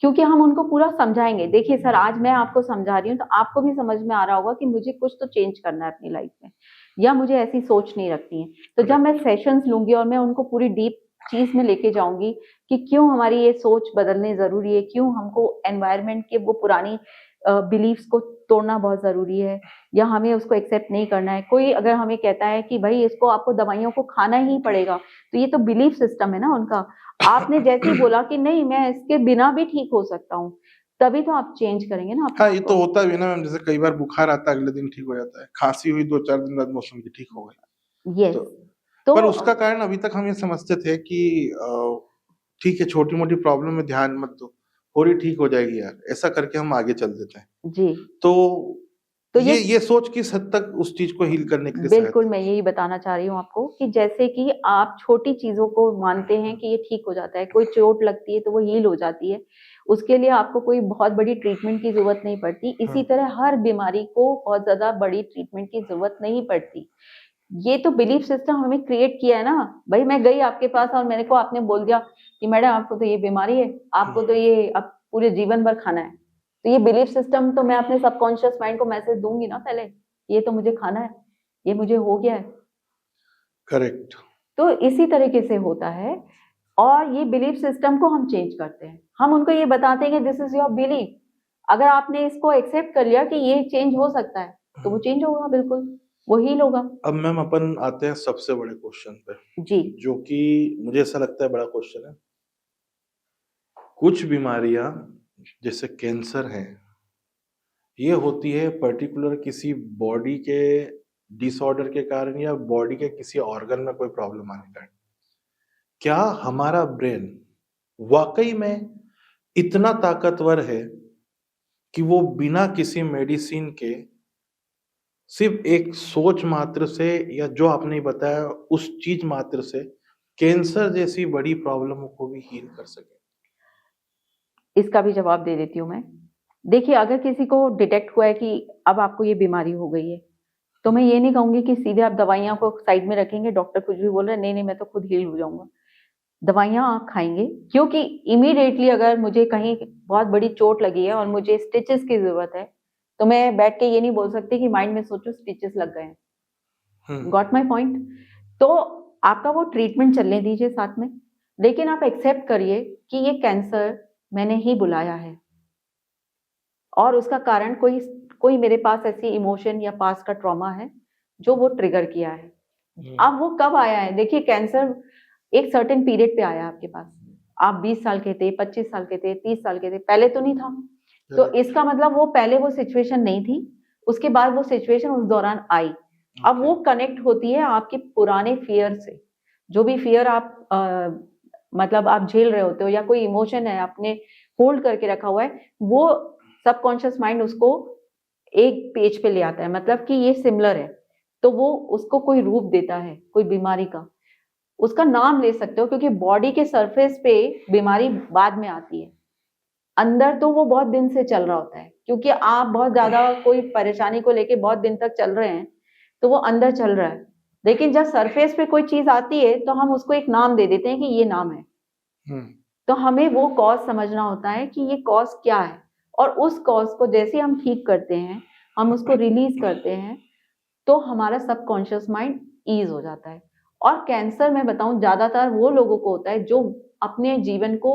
क्योंकि हम उनको पूरा समझाएंगे। देखिए सर, आज मैं आपको समझा रही हूँ तो आपको भी समझ में आ रहा होगा कि मुझे कुछ तो चेंज करना है अपनी लाइफ में, या मुझे ऐसी सोच नहीं रखनी है। तो जब मैं सेशंस लूंगी और मैं उनको पूरी डीप चीज में लेके जाऊंगी कि क्यों हमारी ये सोच बदलने जरूरी है, क्यों हमको एनवायरनमेंट के वो पुरानी बिलीफ्स को तोड़ना बहुत जरूरी है, या हमें उसको एक्सेप्ट नहीं करना है। कोई अगर हमें कहता है कि भाई इसको आपको दवाइयों को खाना ही पड़ेगा, तो ये तो बिलीफ सिस्टम है ना उनका। आपने जैसे ही बोला कि नहीं मैं इसके बिना भी ठीक हो सकता हूँ, तभी तो आप चेंज करेंगे ना अपने हाँ, आप ये को। तो होता भी है ना मैम, जैसे कई बार बुखार आता है अगले दिन ठीक हो जाता है, खांसी हुई 2-4 दिन बाद मौसम की ठीक हो गई। यस। तो तो पर उसका कारण अभी तक हम ये समझते थे कि ठीक है, छोटी-मोटी प्रॉब्लम में ध्यान मत दो, थोड़ी ठीक हो जाएगी यार, ऐसा करके हम आगे चल देते हैं। जी, तो तो ये सोच किस हद तक उस चीज को हील करने के लिए बिल्कुल सहायक मैं यही बताना चाह रही हूँ आपको कि जैसे कि आप छोटी चीजों को मानते हैं कि ये ठीक हो जाता है, कोई चोट लगती है तो वो हील हो जाती है, उसके लिए आपको कोई बहुत बड़ी ट्रीटमेंट की जरूरत नहीं पड़ती। है? इसी तरह हर बीमारी को बहुत ज्यादा बड़ी ट्रीटमेंट की जरूरत नहीं पड़ती। ये तो बिलीफ सिस्टम हमें क्रिएट किया है ना। भाई मैं गई आपके पास और मेरे को आपने बोल दिया कि मैडम आपको तो ये बीमारी है, आपको तो ये अब पूरे जीवन भर खाना है, तो ये बिलीफ सिस्टम तो मैं अपने सबकॉन्शियस माइंड को मैसेज दूंगी ना पहले, ये तो मुझे खाना है, ये मुझे हो गया है। करेक्ट। तो इसी तरीके से होता है। और ये बिलीफ सिस्टम को हम चेंज करते हैं, हम उनको ये बताते हैं कि दिस इज योर बिलीफ। अगर आपने इसको एक्सेप्ट कर लिया कि ये चेंज हो सकता है, तो वो चेंज होगा, बिल्कुल वो हील होगा। अब मैम अपन आते हैं सबसे बड़े क्वेश्चन पे, जी, जो कि मुझे ऐसा लगता है बड़ा क्वेश्चन है। कुछ बीमारियां जैसे कैंसर है, ये होती है पर्टिकुलर किसी बॉडी के डिसऑर्डर के कारण या बॉडी के किसी ऑर्गन में कोई प्रॉब्लम आने का। क्या हमारा ब्रेन वाकई में इतना ताकतवर है कि वो बिना किसी मेडिसिन के सिर्फ एक सोच मात्र से, या जो आपने बताया उस चीज मात्र से, कैंसर जैसी बड़ी प्रॉब्लमों को भी हील कर सके? इसका भी जवाब दे देती हूँ मैं। देखिए, अगर किसी को डिटेक्ट हुआ है कि अब आपको ये बीमारी हो गई है, तो मैं ये नहीं कहूंगी कि सीधे आप दवाइयां को साइड में रखेंगे, डॉक्टर कुछ भी बोल रहे हैं, नहीं नहीं मैं तो खुद हील हो जाऊंगा। दवाइयां आप खाएंगे, क्योंकि इमीडिएटली अगर मुझे कहीं बहुत बड़ी चोट लगी है और मुझे स्टिचेस की जरूरत है, तो मैं बैठ के ये नहीं बोल सकती कि माइंड में सोचो स्टिचेस लग गए हैं। Got my point? तो आपका वो ट्रीटमेंट चलने दीजिए साथ में, लेकिन आप एक्सेप्ट करिए कि ये कैंसर मैंने ही बुलाया है, और उसका कारण कोई कोई मेरे पास ऐसी इमोशन या पास्ट का ट्रॉमा है जो वो ट्रिगर किया है। अब वो कब आया है? देखिए, कैंसर एक सर्टेन पीरियड पे आया आपके पास। आप 20 साल के थे, 25 साल के थे, 30 साल के थे, पहले तो नहीं था। तो इसका मतलब वो पहले वो सिचुएशन नहीं थी, उसके बाद वो सिचुएशन उस दौरान आई। अब वो कनेक्ट होती है आपके पुराने फियर से। जो भी फियर आप मतलब आप झेल रहे होते हो, या कोई इमोशन है आपने होल्ड करके रखा हुआ है, वो सबकॉन्शियस माइंड उसको एक पेज पे ले आता है, मतलब कि ये सिमिलर है, तो वो उसको कोई रूप देता है, कोई बीमारी का, उसका नाम ले सकते हो, क्योंकि बॉडी के सरफेस पे बीमारी बाद में आती है, अंदर तो वो बहुत दिन से चल रहा होता है, क्योंकि आप बहुत ज्यादा कोई परेशानी को लेके बहुत दिन तक चल रहे हैं, तो वो अंदर चल रहा है। लेकिन जब सरफेस पे कोई चीज आती है तो हम उसको एक नाम दे देते हैं कि ये नाम है। तो हमें वो कॉज समझना होता है कि ये कॉज क्या है, और उस कॉज को जैसे हम ठीक करते हैं, हम उसको रिलीज करते हैं, तो हमारा सबकॉन्शियस माइंड ईज हो जाता है। और कैंसर मैं बताऊं ज्यादातर वो लोगों को होता है जो अपने जीवन को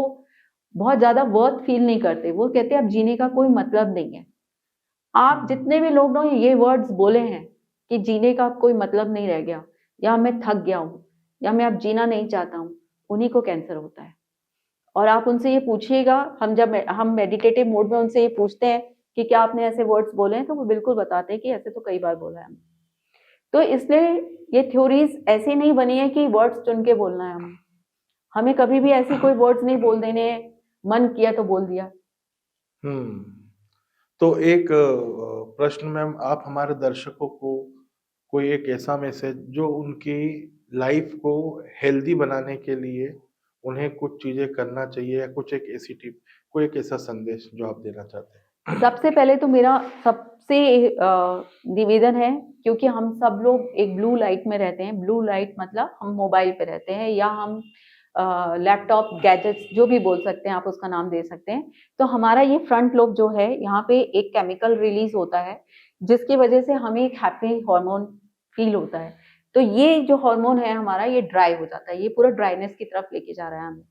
बहुत ज्यादा वर्थ फील नहीं करते। वो कहते हैं अब जीने का कोई मतलब नहीं है। आप जितने भी लोग ने ये वर्ड्स बोले हैं कि जीने का कोई मतलब नहीं रह गया, या मैं थक गया हूँ, या मैं अब जीना नहीं चाहता हूँ, उन्हीं को कैंसर होता है। और आप उनसे ये पूछिएगा, हम मेडिटेटिव मोड में उनसे ये पूछते हैं कि क्या आपने ऐसे वर्ड्स बोले हैं, तो वो बिल्कुल बताते हैं कि ऐसे तो कई बार बोला है हमने। तो इसलिए ये थ्योरीज ऐसी नहीं बनी है कि वर्ड्स चुन के बोलना है हमें कभी भी ऐसी कोई वर्ड्स नहीं बोल देने, मन किया तो बोल दिया। तो एक प्रश्न मैम, आप हमारे दर्शकों को कोई एक ऐसा मैसेज जो उनकी लाइफ को हेल्दी बनाने के लिए उन्हें कुछ चीजें करना चाहिए, या कुछ एक ऐसी टिप, कोई एक ऐसा संदेश जो आप देना चाहते हैं? सबसे पहले तो मेरा सबसे निवेदन है, क्योंकि हम सब लोग एक ब्लू लाइट में रहते हैं। ब्लू लाइट मतलब हम मोबाइल पे रहते हैं, या हम लैपटॉप, गैजेट्स, जो भी बोल सकते हैं आप, उसका नाम दे सकते हैं। तो हमारा ये फ्रंट लोब जो है, यहाँ पे एक केमिकल रिलीज होता है जिसकी वजह से हमें एक हैप्पी हार्मोन फील होता है। तो ये जो हार्मोन है हमारा, ये ड्राई हो जाता है, ये पूरा ड्राइनेस की तरफ लेके जा रहा है हमें।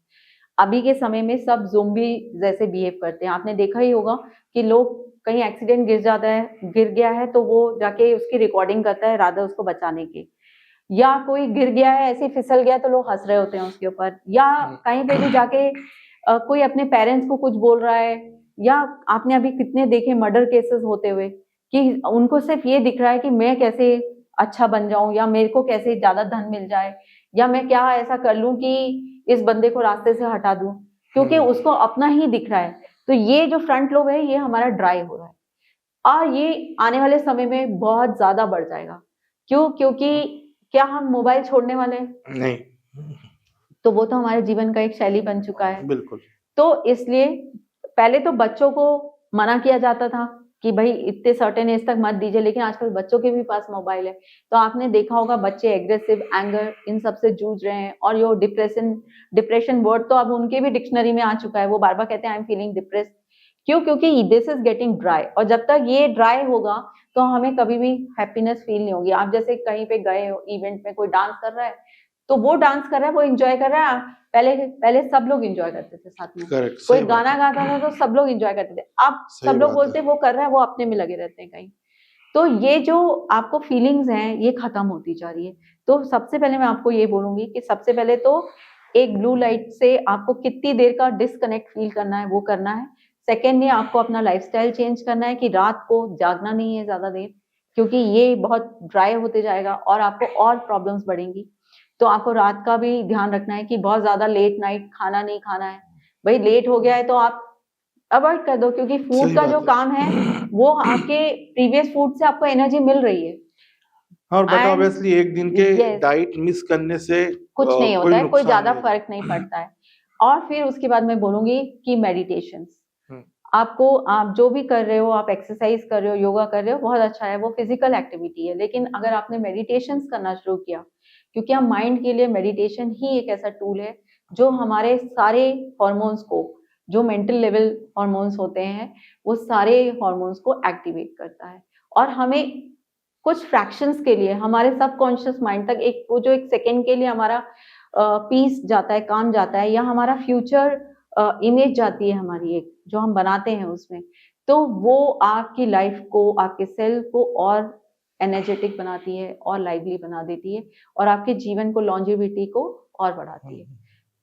अभी के समय में सब ज़ोंबी जैसे बिहेव करते हैं। आपने देखा ही होगा कि लोग कहीं एक्सीडेंट गिर गया है तो वो जाके उसकी रिकॉर्डिंग करता है रादर उसको बचाने की, या कोई गिर गया है ऐसे फिसल गया तो लोग हंस रहे होते हैं उसके ऊपर, या कहीं पे भी जाके कोई अपने पेरेंट्स को कुछ बोल रहा है, या आपने अभी कितने देखे मर्डर केसेस होते हुए कि उनको सिर्फ ये दिख रहा है कि मैं कैसे अच्छा बन जाऊं, या मेरे को कैसे ज्यादा धन मिल जाए, या मैं क्या ऐसा कर लूं कि इस बंदे को रास्ते से हटा दूं, क्योंकि उसको अपना ही दिख रहा है। तो ये जो फ्रंट लोब है ये हमारा ड्राई हो रहा है, और ये आने वाले समय में बहुत ज्यादा बढ़ जाएगा। क्यों? क्योंकि क्या हम मोबाइल छोड़ने वाले हैं? नहीं, तो वो तो हमारे जीवन का एक शैली बन चुका है। बिल्कुल। तो इसलिए पहले तो बच्चों को मना किया जाता था कि भाई इतने सर्टेन एज तक मत दीजिए, लेकिन आजकल बच्चों के भी पास मोबाइल है, तो आपने देखा होगा बच्चे एग्रेसिव, एंगर, इन सब से जूझ रहे हैं। और यो डिप्रेशन वर्ड तो अब उनके भी डिक्शनरी में आ चुका है, वो बार बार कहते हैं आई एम फीलिंग डिप्रेस्ड। क्यों? क्योंकि दिस इज गेटिंग ड्राई, और जब तक ये ड्राई होगा तो हमें कभी भी हैप्पीनेस फील नहीं होगी। आप जैसे कहीं पे गए हो इवेंट में, कोई डांस कर रहा है तो वो डांस कर रहा है, वो एंजॉय कर रहा है, पहले पहले सब लोग एंजॉय करते थे साथ में। करेक्ट, कोई सही बात गाना है। गाता था तो सब लोग एंजॉय करते थे। अब सही सब लोग बात बोलते है। वो कर रहा है, वो अपने में लगे रहते हैं कहीं। तो ये जो आपको फीलिंग्स हैं ये खत्म होती जा रही है। तो सबसे पहले मैं आपको ये बोलूंगी कि सबसे पहले तो एक ब्लू लाइट से आपको कितनी देर का डिस्कनेक्ट फील करना है वो करना है। सेकेंडली आपको अपना लाइफस्टाइल चेंज करना है कि रात को जागना नहीं है ज्यादा देर, क्योंकि ये बहुत ड्राई होते जाएगा और आपको और प्रॉब्लम्स बढ़ेंगी। तो आपको रात का भी ध्यान रखना है कि बहुत ज्यादा लेट नाइट खाना नहीं खाना है। भाई लेट हो गया है तो आप अवॉइड कर दो, क्योंकि फूड सही का जो बात है। काम है वो आपके प्रीवियस फूड से आपको एनर्जी मिल रही है। और बट एंड ऑब्वियसली एक दिन के यस, डाइट मिस करने से कुछ नहीं होता कोई है, कोई नुकसान ज्यादा नहीं है। फर्क नहीं पड़ता है। और फिर उसके बाद मैं बोलूंगी कि मेडिटेशन हम्म, आपको, आप जो भी कर रहे हो, आप एक्सरसाइज कर रहे हो, योगा कर रहे हो, बहुत अच्छा है, वो फिजिकल एक्टिविटी है। लेकिन अगर आपने मेडिटेशन करना शुरू किया, क्योंकि हम माइंड के लिए मेडिटेशन ही एक ऐसा टूल है जो हमारे सारे हॉर्मोन्स को, जो मेंटल लेवल हॉर्मोन्स होते हैं, वो सारे हॉर्मोन्स को एक्टिवेट करता है। और हमें कुछ फ्रैक्शंस के लिए हमारे सबकॉन्शियस माइंड तक एक वो जो एक सेकेंड के लिए हमारा पीस जाता है, काम जाता है, या हमारा फ्यूचर इमेज जाती है हमारी एक जो हम बनाते हैं उसमें, तो वो आपकी लाइफ को, आपके सेल को और एनर्जेटिक बनाती है और लाइवली बना देती है, और आपके जीवन को, लॉन्जेविटी को और बढ़ाती है।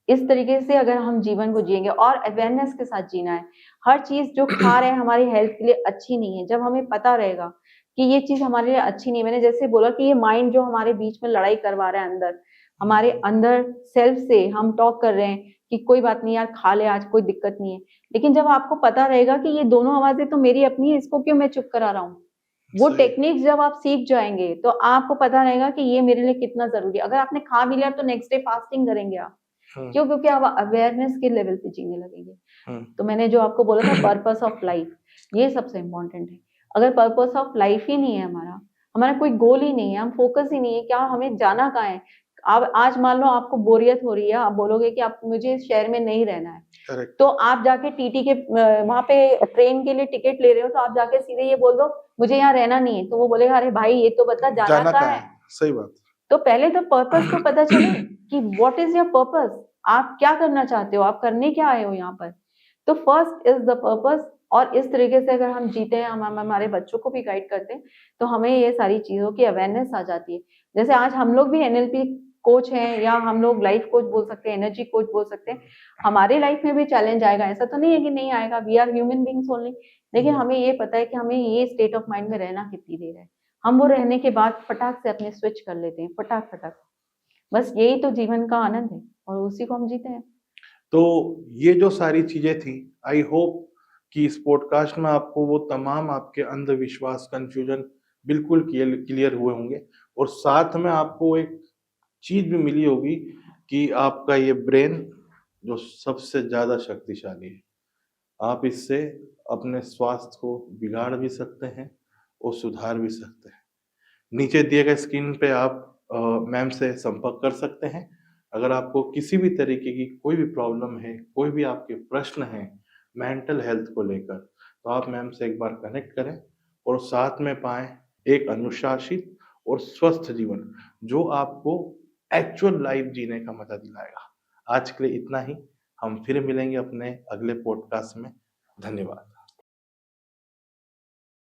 इस तरीके से अगर हम जीवन को जिएंगे, और अवेयरनेस के साथ जीना है। हर चीज जो खा रहे हैं हमारी हेल्थ के लिए अच्छी नहीं है। जब हमें पता रहेगा कि ये चीज हमारे लिए अच्छी नहीं है, मैंने जैसे बोला कि ये माइंड जो हमारे बीच में लड़ाई करवा रहा है अंदर, हमारे अंदर सेल्फ से हम टॉक कर रहे हैं कि कोई बात नहीं यार, खा ले आज, कोई दिक्कत नहीं है। लेकिन जब आपको पता रहेगा कि ये दोनों आवाजें तो मेरी अपनी है, इसको क्यों मैं चुप करा रहा हूँ, वो सही। टेक्निक्स जब आप सीख जाएंगे तो आपको पता रहेगा कि ये मेरे लिए कितना जरूरी है। अगर आपने खा भी लिया तो नेक्स्ट डे फास्टिंग करेंगे आप। हम्म, क्यों? क्योंकि आप अवेयरनेस के लेवल पे जीने लगेंगे। हम्म, तो मैंने जो आपको बोला था पर्पस ऑफ लाइफ, ये सबसे इम्पोर्टेंट है। अगर पर्पस ऑफ लाइफ ही नहीं है हमारा, हमारा कोई गोल ही नहीं है, हम फोकस ही नहीं है क्या हमें जाना कहाँ है। अब आज मान लो आपको बोरियत हो रही है, आप बोलोगे कि आप मुझे इस शहर में नहीं रहना है, करेक्ट। तो आप जाके टीटी के वहां पे ट्रेन के लिए टिकट ले रहे हो, तो आप जाके सीधे ये बोल दो मुझे यहाँ रहना नहीं है, तो वो बोलेगा अरे भाई ये तो बता जाना जाना कहाँ कहाँ है। है? सही बात। तो पहले तो पर्पस तो पता चले कि व्हाट इज योर पर्पस, आप क्या करना चाहते हो, आप करने क्या आए हो यहाँ पर। तो फर्स्ट इज द पर्पस। और इस तरीके से अगर हम जीते हैं, हम हमारे बच्चों को भी गाइड करते हैं, तो हमें ये सारी चीजों की अवेयरनेस आ जाती है। जैसे आज हम लोग भी एनएलपी कोच हैं, या हम लोग लाइफ कोच बोल सकते हैं, एनर्जी कोच बोल सकते हैं। हमारे लाइफ में भी चैलेंज आएगा, ऐसा तो नहीं है कि नहीं आएगा, we are human beings only. लेकिन हमें ये पता है कि हमें ये स्टेट ऑफ माइंड में रहना कितनी देर है। हम वो रहने के बाद फटाक से अपने स्विच कर लेते हैं, फटाक फटाक। बस यही तो जीवन का आनंद है, और उसी को हम जीते हैं। तो ये जो सारी चीजें थी, आई होप कि इस पॉडकास्ट में आपको वो तमाम आपके अंधविश्वास, कंफ्यूजन बिल्कुल क्लियर हुए होंगे, और साथ में आपको एक चीज भी मिली होगी कि आपका ये ब्रेन जो सबसे ज्यादा शक्तिशाली है, आप इससे अपने स्वास्थ्य को बिगाड़ भी सकते हैं और सुधार भी सकते हैं। नीचे दिए गए स्क्रीन पे आप मैम से संपर्क कर सकते हैं। अगर आपको किसी भी तरीके की कोई भी प्रॉब्लम है, कोई भी आपके प्रश्न हैं मेंटल हेल्थ को लेकर, तो आप मैम से एक बार कनेक्ट करें और साथ में पाएं एक अनुशासित और स्वस्थ जीवन जो आपको एक्चुअल लाइफ जीने का मजा दिलाएगा। आज के लिए इतना ही। हम फिर मिलेंगे अपने अगले पॉडकास्ट में। धन्यवाद।